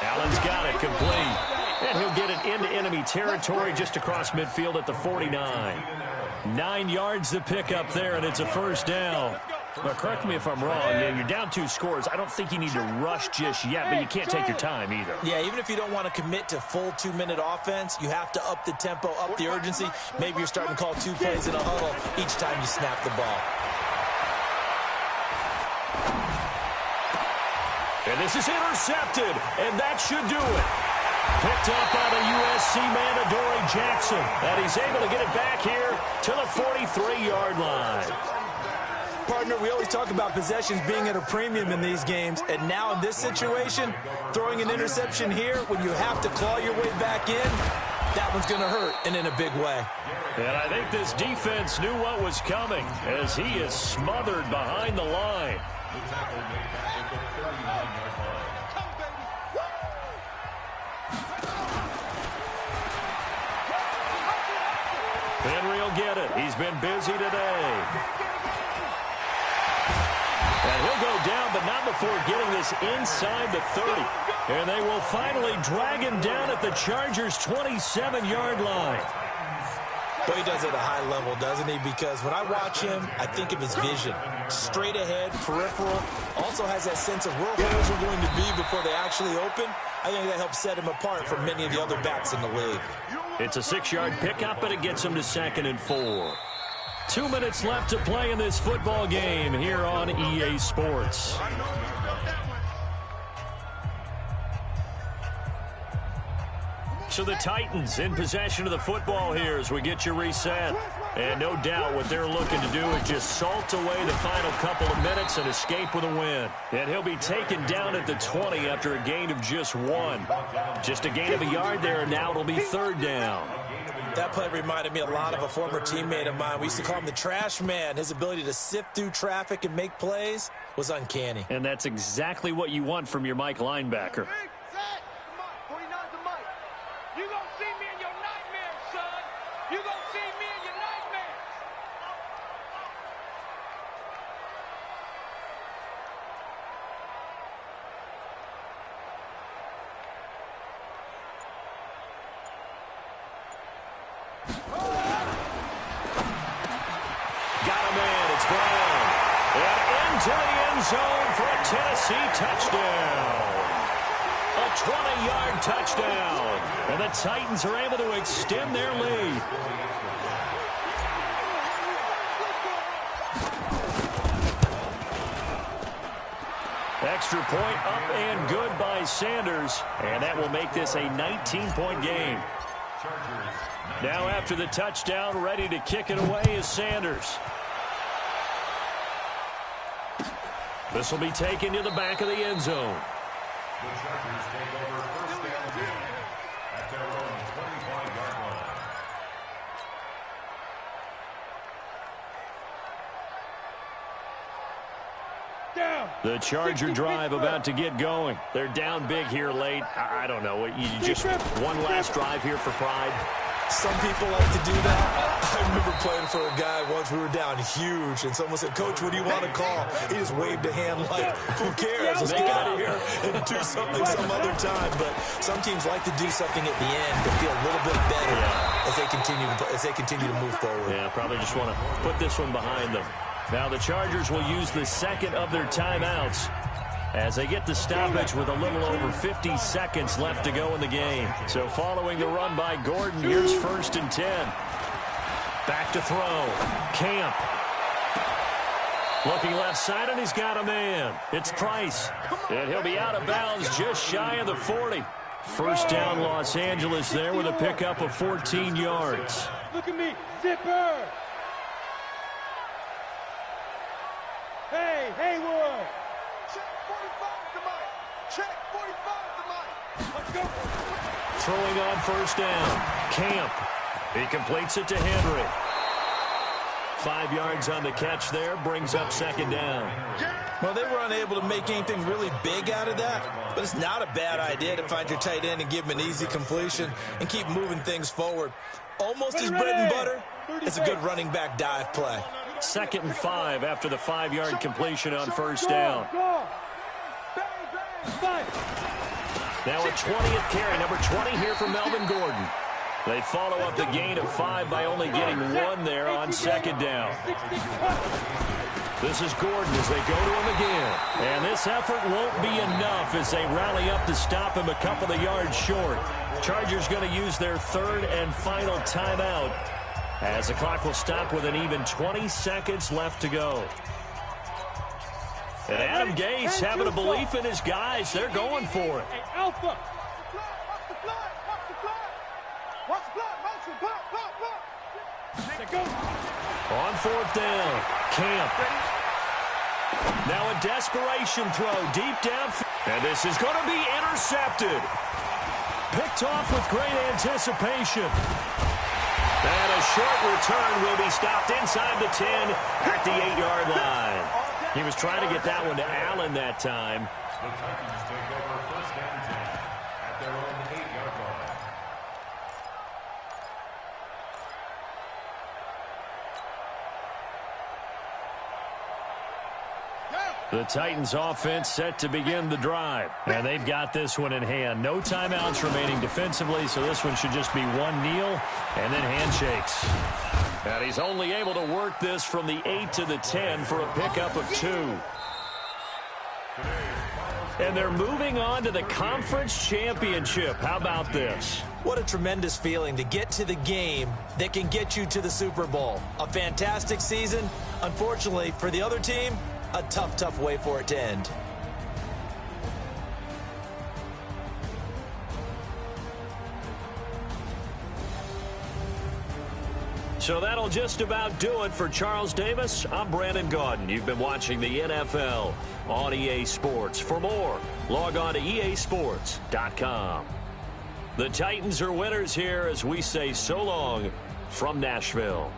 Allen's got it complete. And he'll get it into enemy territory just across midfield at the 49. 9 yards to pick up there, and it's a 1st down. But correct me if I'm wrong. Yeah, you're down 2 scores. I don't think you need to rush just yet, but you can't take your time either. Yeah, even if you don't want to commit to full 2-minute offense, you have to up the tempo, up the urgency. Maybe you're starting to call 2 plays in a huddle each time you snap the ball. And this is intercepted, and that should do it. Picked up by the USC man, Adoree Jackson. And he's able to get it back here to the 43-yard line. Partner, we always talk about possessions being at a premium in these games, and now in this situation, throwing an interception here when you have to claw your way back in, that one's going to hurt, and in a big way. And I think this defense knew what was coming as he is smothered behind the line. The tackle made back at the 39-yard line. Henry will get it. He's been busy today. And he'll go down, but not before getting this inside the 30. And they will finally drag him down at the Chargers' 27-yard line. But he does it at a high level, doesn't he? Because when I watch him, I think of his vision. Straight ahead, peripheral. Also has that sense of where holes are going to be before they actually open. I think that helps set him apart from many of the other backs in the league. It's a 6-yard pickup, and it gets him to 2nd and 4. 2 minutes left to play in this football game here on EA Sports. So the Titans in possession of the football here as we get you reset. And no doubt what they're looking to do is just salt away the final couple of minutes and escape with a win. And he'll be taken down at the 20 after a gain of just 1. Just a gain of a yard there, and now it'll be 3rd down. That play reminded me a lot of a former teammate of mine. We used to call him the trash man. His ability to sift through traffic and make plays was uncanny. And that's exactly what you want from your Mike linebacker. To the end zone for a Tennessee touchdown. A 20-yard touchdown. And the Titans are able to extend their lead. Extra point up and good by Sanders. And that will make this a 19-point game. Now after the touchdown, ready to kick it away is Sanders. This will be taken to the back of the end zone. The Chargers take over 1st and 10 at their own 25-yard line. The Charger drive about to get going. They're down big here late. I don't know. You just one last drive here for pride. Some people like to do that. I remember playing for a guy once. We were down huge, and someone said, "Coach, what do you want to call?" He just waved a hand like, "Who cares? Let's get out of here and do something some other time." But some teams like to do something at the end to feel a little bit better as they continue to move forward. Yeah, probably just want to put this one behind them. Now the Chargers will use the second of their timeouts as they get the stoppage with a little over 50 seconds left to go in the game. So following the run by Gordon, here's 1st and 10. Back to throw. Camp. Looking left side, and he's got a man. It's Price. And he'll be out of bounds just shy of the 40. First down, Los Angeles there with a pickup of 14 yards. Look at me, zipper. Hey, Haywood. Check 45 to Mike. Check 45 to Mike. Let's go. Throwing on 1st down. Camp. He completes it to Henry. 5 yards on the catch there. Brings up 2nd down. Well, they were unable to make anything really big out of that, but it's not a bad idea to find your tight end and give him an easy completion and keep moving things forward. Almost his bread and butter. It's a good running back dive play. 2nd and 5 after the 5-yard completion on 1st down. Now a 20th carry, number 20 here for Melvin Gordon. They follow up the gain of 5 by only getting 1 there on 2nd down. This is Gordon as they go to him again. And this effort won't be enough as they rally up to stop him a couple of yards short. Chargers going to use their 3rd and final timeout as the clock will stop with an even 20 seconds left to go. And Adam Gase having a belief in his guys. They're going for it. Hey, Alpha. Watch the fly. Watch the fly. Watch the fly. Motion. Block. On fourth down, Camp. Now a desperation throw deep down. And this is going to be intercepted. Picked off with great anticipation. And a short return will be stopped inside the 10 at the 8-yard line. He was trying to get that one to Allen that time. The Titans take over first and 10 at their own 8-yard line. The Titans offense set to begin the drive. And they've got this one in hand. No timeouts remaining defensively, so this one should just be one kneel and then handshakes. And he's only able to work this from the 8 to the 10 for a pickup of 2. And they're moving on to the conference championship. How about this? What a tremendous feeling to get to the game that can get you to the Super Bowl. A fantastic season. Unfortunately, for the other team, a tough way for it to end. So that'll just about do it for Charles Davis. I'm Brandon Gaudin. You've been watching the NFL on EA Sports. For more, log on to easports.com. The Titans are winners here as we say so long from Nashville.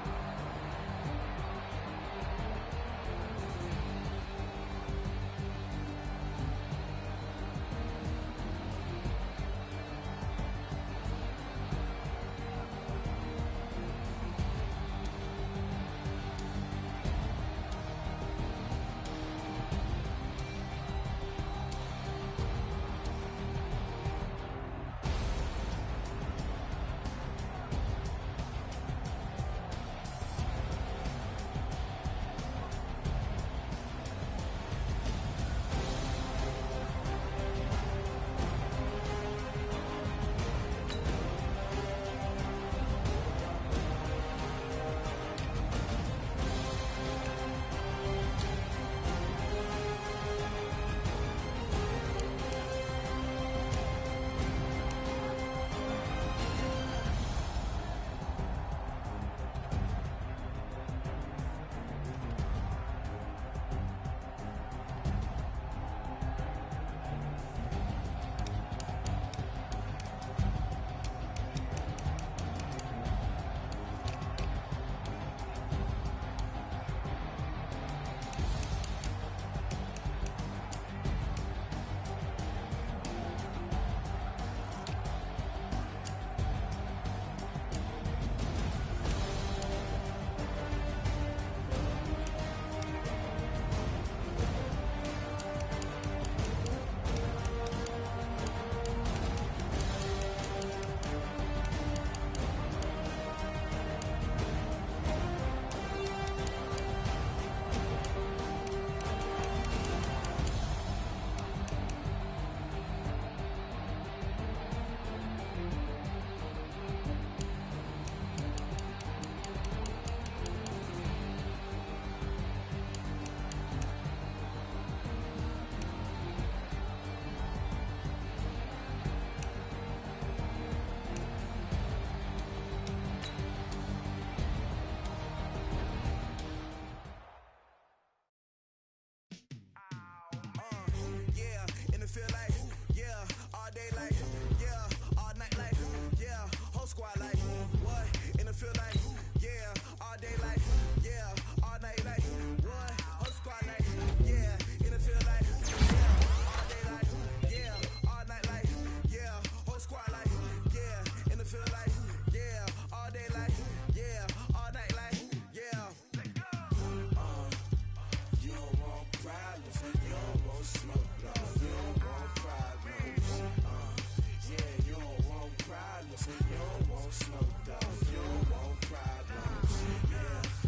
You don't want smoke, though. You don't want problems. Yeah.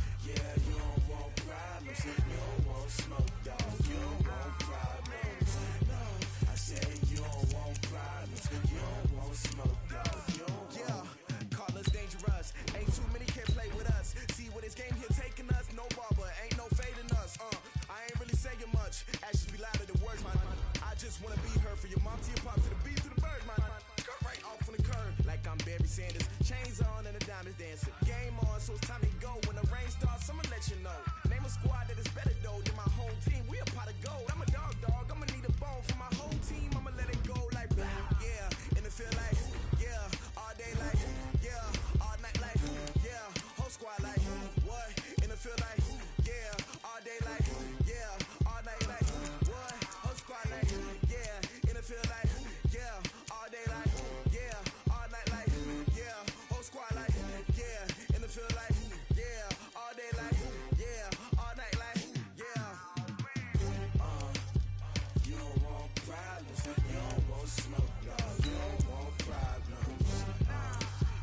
is dancing. Game on, so it's time to go. When the rain starts, I'ma let you know. Name a squad that is better though than my whole team. We a pot of gold. I'm a dog. I'ma need a bone for my whole team. I'ma let it go like yeah. And it feel like yeah. All day like yeah. All night like yeah. Whole squad like what? And it feel like yeah. All day like yeah. All night like what? Whole squad like yeah. And it feel like yeah. All day like yeah. All night like yeah. Whole squad like yeah. And it feel like yeah. All day like yeah. All night like yeah. You don't want problems. You don't want smoke, no. You don't want problems.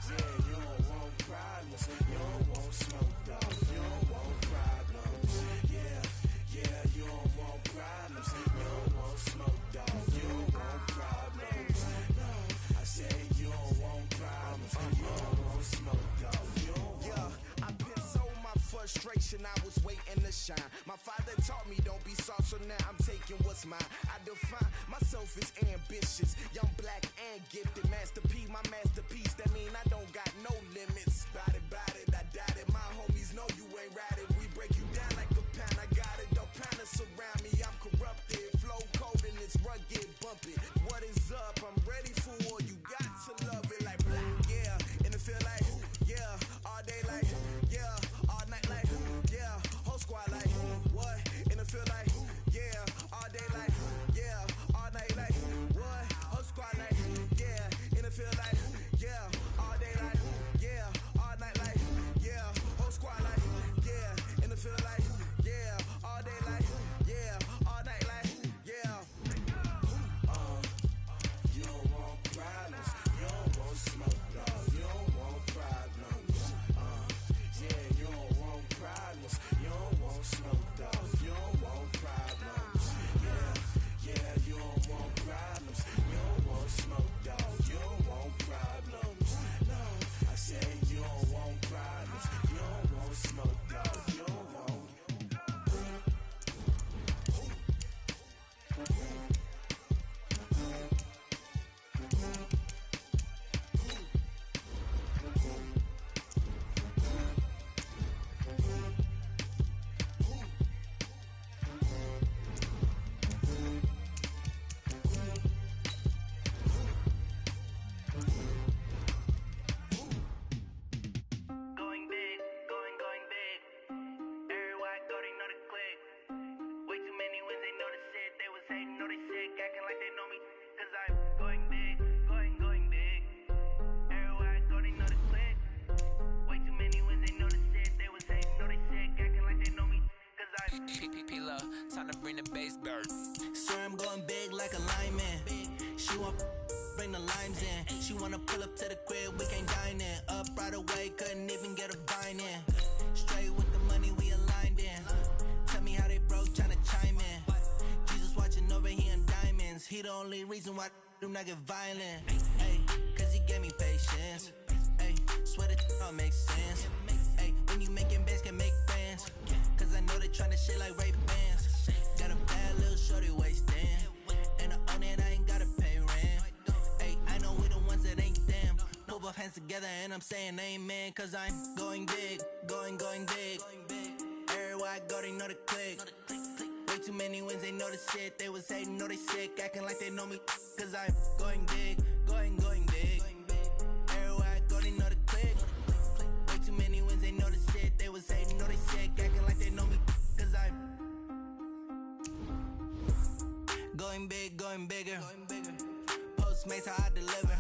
Yeah, you don't want problems. You don't want smoke, dog. You don't want problems. Yeah, you don't want problems. You don't want smoke, dog. You don't want problems. No, I said you don't want problems. You don't want smoke, dog. You don't want. Yeah, I've been so my frustration, I was waiting to shine. My father taught me don't be soft, so now I'm taking what's mine. I define myself as ambitious, young, black, and gifted. Master P, my masterpiece. That mean I don't got no limits. Bout it, I doubt it. My homies know you ain't ratted. We break you down like a pound. I got it, don't pound us around me. I'm corrupted, flow cold and it's rugged, bump it. What is up? I'm ready for war. You got to love it like black, yeah. And it feel like yeah. All day like yeah. All night like yeah. Whole squad like what? And it feel like yeah. All day like yeah. All night like what? Whole squad like yeah. And it feel like yeah. All day like yeah. All night like yeah. Whole squad like yeah. And it feel like yeah. All day like yeah. All night like yeah. You don't want problems. You don't want smoke, dog. You don't want problems. Yeah, you don't want problems. You don't want smoke, dog. You don't want problems. Yeah, you don't want problems. You don't want smoke, dog. You don't want problems. No, I said you don't want problems. You don't want smoke, dog. You don't want. Going big, going big. Everywhere I go, they know the click. Way too many wins, they know the shit. They was hating, know they sick, acting like they know me. Cause I'm going big, going big. Everywhere I go, they know the click. Way too many wins, they know the shit. They was hating, know they sick, acting like they know me. Cause I'm P-P-P-Lo, time to bring the bass bird. Swear I'm going big like a lineman. She want bring the limes in. She wanna pull up to the crib, we can't dine in. Up right away, couldn't even get a vine in. Straight with the money, we aligned in. Tell me how they broke, tryna chime in. Jesus watching over here in diamonds. He the only reason why do not get violent. Ay, cause he gave me patience. Ay, swear that all makes sense. Ay, when you making bands, can make friends. Cause I know they tryna shit like Ray Bans. Got a bad little shorty wasting. And I own it, I ain't gotta pay rent. Ay, I know we the ones that ain't them. Put both hands together and I'm saying amen. Cause I'm going big, going big. Everywhere I go, they know the click. Way too many wins, they know the shit. They was hating, know they sick, acting like they know me. Cause I'm going big, going big. Everywhere I go, they know the click. Way too many wins, they know the shit. They was hating, know they sick, acting like they know me. Cause I'm going big, going bigger. Postmates, how I deliver.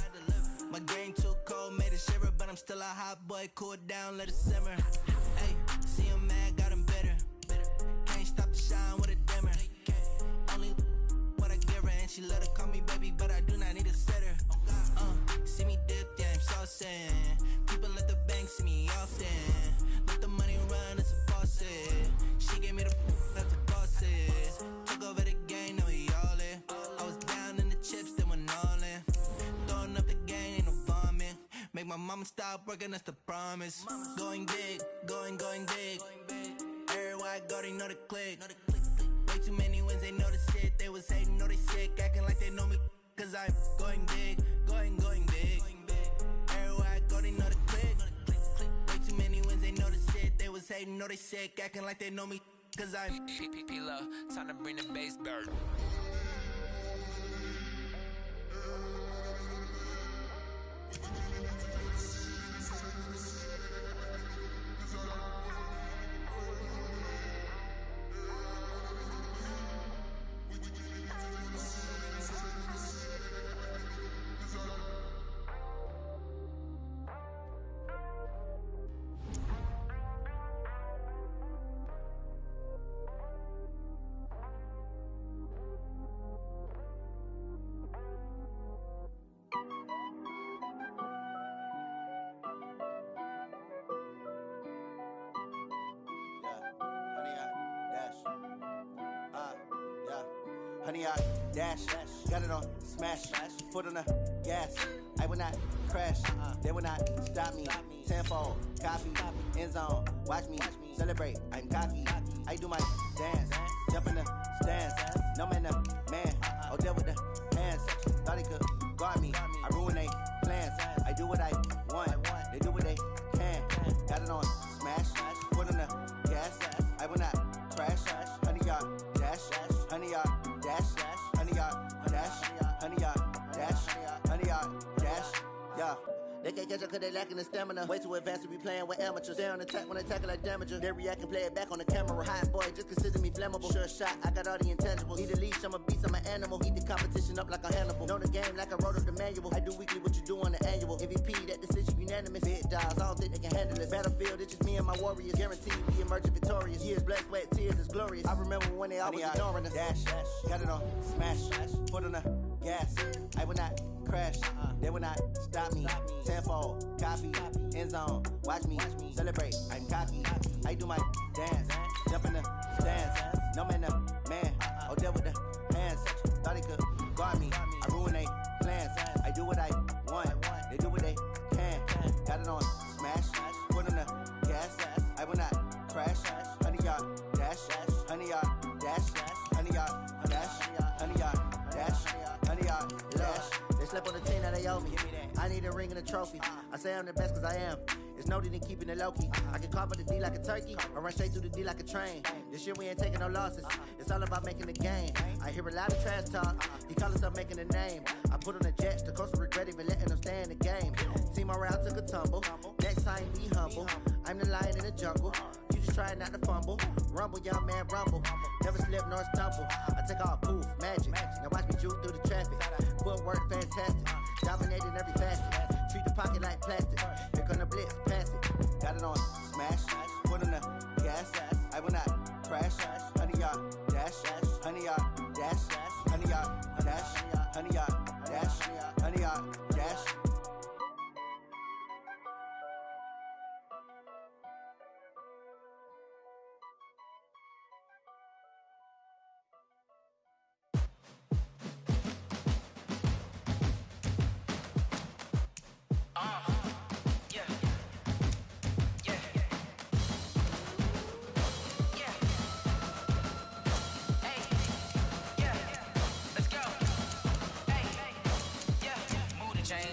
My game too cold, made it shiver. But I'm still a hot boy, cool it down, let it simmer. Hey, see him mad, got him bitter. Can't stop the shine with a dimmer. Only what I give her, and she let her call me baby, but I do not need a sitter. See me dip, yeah, I'm saucing. People at the bank see me often. Let the money run, it's a faucet. She gave me the left the bosses. Took over the game, now we all in. I was down in the chips, they went all in. Throwing up the game, ain't no vomit. Make my mama stop working, that's the promise. Going big, going big. Everywhere I go, they know the click. Way too many wins, they know the shit. They was hating, know they sick, acting like they know me. Cause I'm going big, going big. Everywhere I go, they know the click. know they sick, acting like they know me, cause I'm P-P-P-Love, time to bring the bass bird. Honey, I dash, got it on smash, foot on the gas. I will not crash, they will not stop me. Tenfold, copy, end zone, watch me celebrate. I'm cocky, I do my dance, jump in the stands. No man, oh, deal with the hands. Thought he could guard me, I ruin they plans. I do what I want, they do what they can. Got it on smash, foot on the gas. I will not crash, honey, y'all dash, honey, y'all dash, honey, y'all dash, honey, y'all dash, honey, y'all dash, yeah. They can't catch up cause they lacking the stamina. Way too advanced to be playing with amateurs. They on attack when they tackle like damager. They react and play it back on the camera. Hot boy, just consider me flammable. Sure shot, I got all the intangibles. Need a leash, I'm a beast, I'm an animal. Heat the competition up like a Hannibal. Know the game like I wrote up the manual. I do weekly what you do on the annual. MVP, that decision unanimous. Big dogs, I don't think they can handle this. Battlefield, it's just me and my warriors. Guaranteed we emerging victorious. Years, blood, sweat, tears, is glorious. I remember when they always ignoring us. Dash, got it on smash, foot on the gas. I will not crash, they will not stop me. Tenfold, copy, end zone, watch me celebrate. I'm cocky, I do my dance, jump in the stands. No man, oh, deal with the hands. Thought he could guard me, I ruin they plans. I do what I want, they do what they can. Got it on smash, foot on the gas. I will not crash, honey, y'all dash, honey, y'all dash, honey, y'all dash, honey, y'all dash, honey, y'all dash. They slept on the team, now they owe me. I need a ring and a trophy. I say I'm the best cause I am. It's no need in keeping it low-key. I can carve up the D like a turkey or run straight through the D like a train. This year we ain't taking no losses. It's all about making the game. I hear a lot of trash talk. He call himself making a name. I put on the Jets. The coach will regret even letting them stay in the game. Team around took a tumble. Next time be humble. I'm the lion in the jungle. You just try not to fumble. Rumble, young man, rumble. Never slip nor stumble. I take off, poof, magic. Now watch me juke through the traffic. Footwork fantastic. Dominating every facet. Treat the pocket like plastic. Here come the blitz, pass it. Got it on smash, foot on the gas. I will not crash. Honey, y'all dash, honey, y'all dash, honey, y'all dash, honey, y'all dash, honey, y'all dash.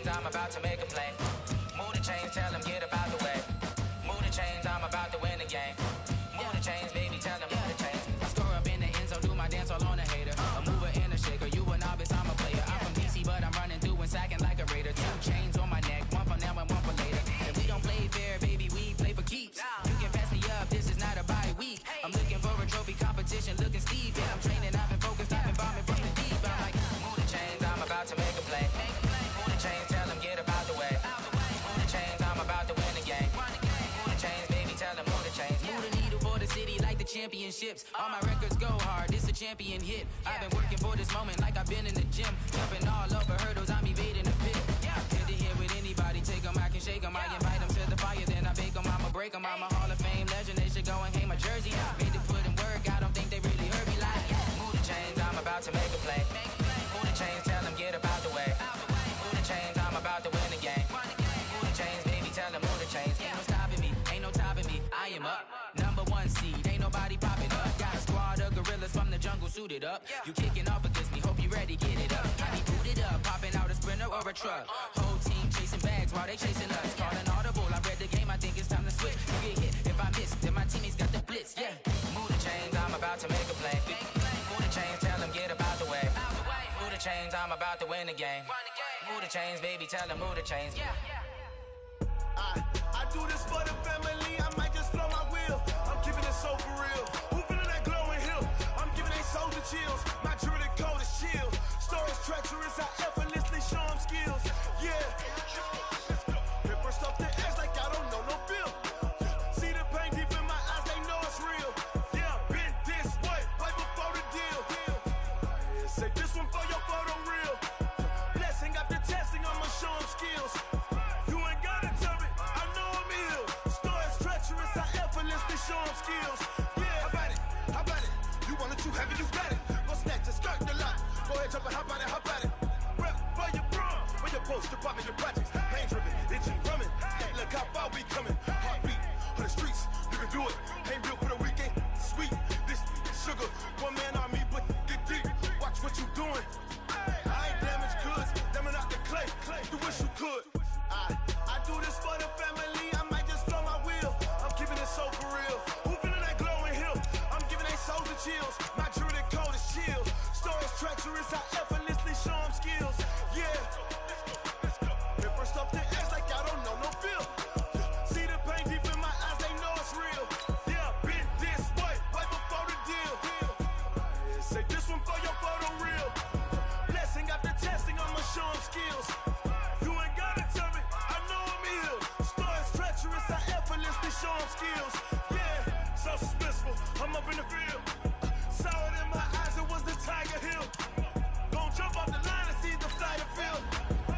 I'm about to make a play. Move the chains, tell them get up out the way. Move the chains, I'm about to win the game. Move the chains, baby, tell them move the chains. I score up in the end zone, do my dance all on a hater. A mover and a shaker, you a novice, I'm a player. I'm from DC, but I'm running through and sacking like a raider. 2 chains on my neck, one for now and one for later. If we don't play fair, baby, we play for keeps. You can pass me up, this is not a bye week. I'm looking for a trophy competition, looking steep. And I'm training, I've been focused, I've been bombing from the deep. I'm like, move the chains, I'm about to make a play. Move the chains, tell them get up out the way. Move the chains, I'm about to win the game. Move the chains, baby, tell them move the chains. Move the needle for the city like the championships. All my records go hard, this a champion hit. I've been working for this moment like I've been in the gym. Jumping all over hurdles, I'm evading the pit. Good to hear with anybody, take them, I can shake them. I invite them to the fire, then I bake them, I'ma break them. I'm a Hall of Fame legend, they should go and hang my jersey. Made to put in work, I don't think they really heard me like. Move the chains, I'm about to make a play. Move the chains, tell them get up out the way. Move the chains, I'm about to win the game. Move the chains, baby, tell them move the chains. Ain't no stopping me, ain't no topping me. I am up, #1 seed, ain't nobody popping up. Got a squad of gorillas from the jungle suited up. You kicking off against me, hope you ready, get it up. I be booted up, popping out a sprinter or a truck. Whole team chasing bags while they chasing us. Calling audible, I read the game, I think it's time to switch. You get hit if I miss, then my teammates got chains, I'm about to win the game. Move the chains, baby, tell them move the chains. I do this for the family, I might just blow my wheel. I'm keeping it so for real. Who feeling that glowing hill? I'm giving they souls the chills. My jewelry code is chill. Stories treacherous, I effortlessly show them skills. Yeah. Hit first off the edge like I don't know no feel. See the pain deep in my eyes, they know it's real. Yeah, been this way, way before the deal. Say this one for your photo real. Blessing after testing, I'ma show them skills. You ain't gotta tell me, I know I'm ill. Stories treacherous, I effortlessly show them skills. Yeah, how about it? You want it too heavy, you got it. Go snatch it, skirt the lot. Go ahead, jump it, how about it? Rep for your bro, for your post, department, your projects. Pain driven, itching, drumming. Look how far we coming. Heartbeat on the streets, you can do it. Ain't built for the weekend, sweet. This sugar, one man army, but get deep. Watch what you doing. I ain't damaged goods, damn it out the clay. You wish you could. I do this for the family, I might just blow my wheel. I'm keeping it so for real. Who feeling that glowing hill? I'm giving they souls the chills. My jewelry code is chill. Stories treacherous, I effortlessly show them skills. Yeah. Hit first off the edge like I don't know no feel. See the pain deep in my eyes, they know it's real. Yeah, been this way, way before the deal. Say this one for your photo real. Blessing after testing, I'ma show them skills. You ain't gotta tell me, I know I'm ill. Stories treacherous, I effortlessly show them skills. Yeah, so suspenseful, I'm up in the field. Saw it in my eyes, it was the Tiger Hill. Gon' jump off the line and see the flight of field.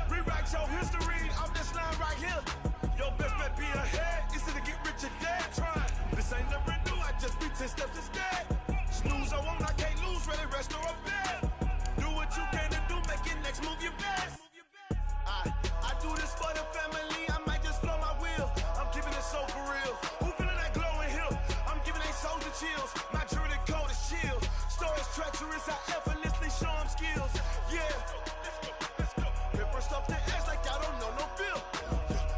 Rewrite your history off this line right here. Your best bet be ahead, it's to get rich or dead. Try. This ain't never new, I just be 10 steps instead. Snooze I won't, I can't lose, ready, rest or a bed. Do what you can to do, make your next move your best. I do this for the family, I might just blow my wheel. I'm keeping it so for real. Who feeling that glowing hill? I'm giving they souls the chills. My jewelry code is chill. Stories treacherous, I effortlessly show them skills. Yeah. Hit first off the edge like I don't know no feel.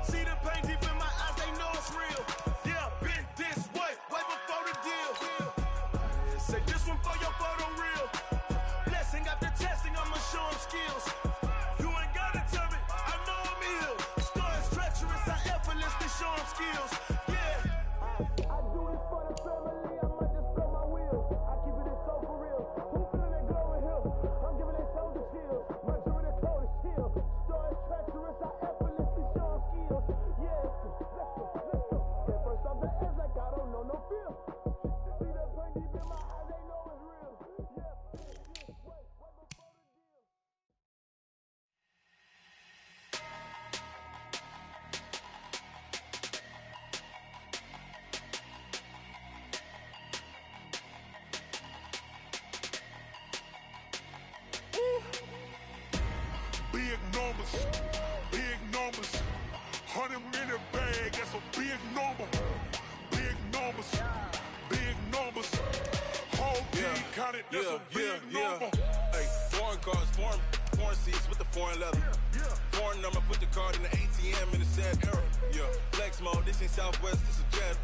See the pain deep in my eyes, they know it's real. Yeah, been this way, way before the deal. Say this one for your photo real. Blessing after testing, I'ma show them skills. You ain't gotta tell me, I know I'm ill. Stories treacherous, I effortlessly show them skills. Yeah. I do this for the family, I might just blow my wheel. I keep it so for real. Who feeling that glowing hill? I'm giving it souls the chills. My jewelry code is chill. Stories treacherous, I effortlessly show them skills. Yeah. Let's go. Hit first off the edge like I don't know no feel. See the pain deep in my eyes, they know it's real. Yeah. This way, way before the deal. Big numbers, 100 in the bag, that's a big number. Big numbers, whole team counted, that's a big number. Hey, foreign cars, foreign seats with the foreign leather. Foreign number, put the card in the ATM in the sad era. Yeah, flex mode, this ain't Southwest, this is Jet.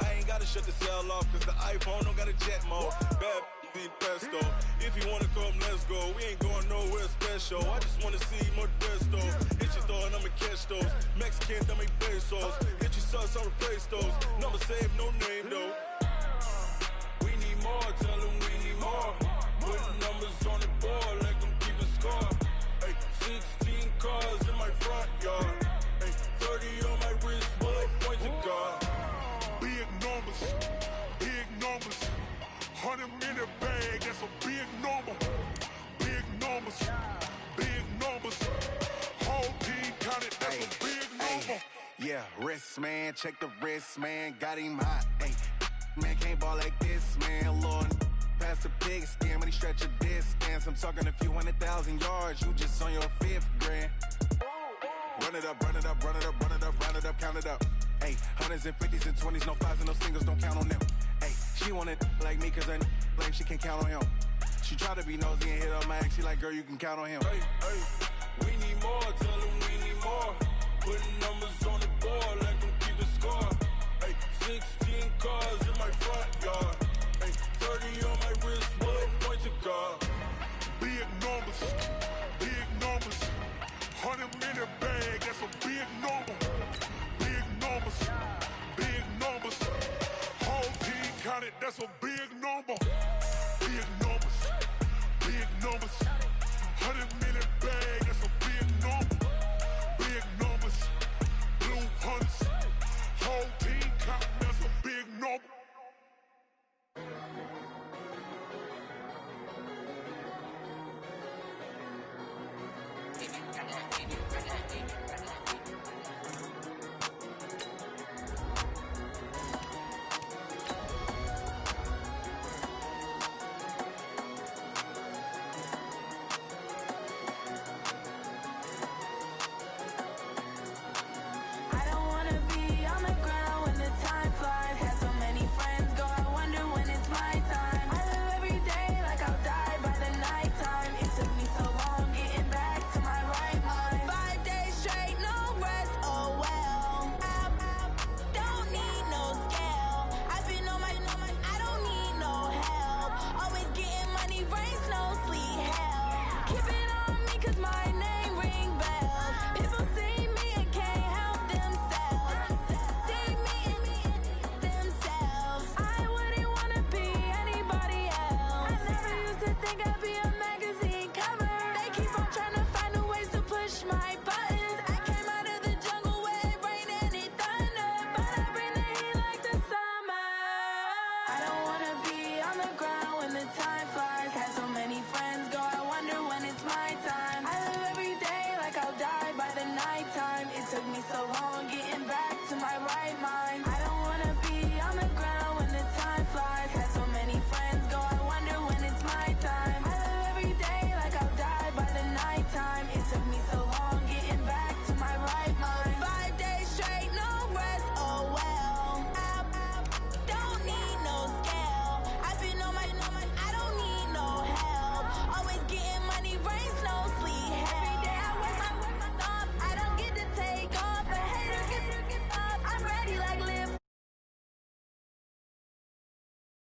I ain't gotta shut the cell off, cause the iPhone don't got a jet mode. Bad be pesto. If you wanna come, let's go. We ain't going nowhere special. I just wanna see Modesto. Hit your thought, I'ma catch those. Mexican, dame pesos. Hit your sus, I'll replace those. Number saved, no name though. We need more, tell them we need more. Putting numbers on the board, like them keep a score. Hey, 16 cars in my front yard. Hey, 30 on my wrist, bullet point to God. Big numbers, 100 in the bag, that's a big number. Big numbers, whole team counted, that's a big number. Yeah, wrist man, check the wrist man, got him hot. Ay, man can't ball like this, man. Lord, past the pig skin when he stretch a distance. I'm talking a few 100,000 yards, you just on your 5th grand. Run it up, count it up. Ay, hundreds and 50s and 20s, no 5s and no singles, don't count on them. Ay, she want it like me, cause I blame she can't count on him. She try to be nosy and hit up my ex, she like, girl, you can count on him. Hey, we need more, tell them we need more. Putting numbers on the board, like them keep a score. Hey, 16 cars in my front yard. Hey, 30 on my wrist, bullet point to God. Big numbers, my name.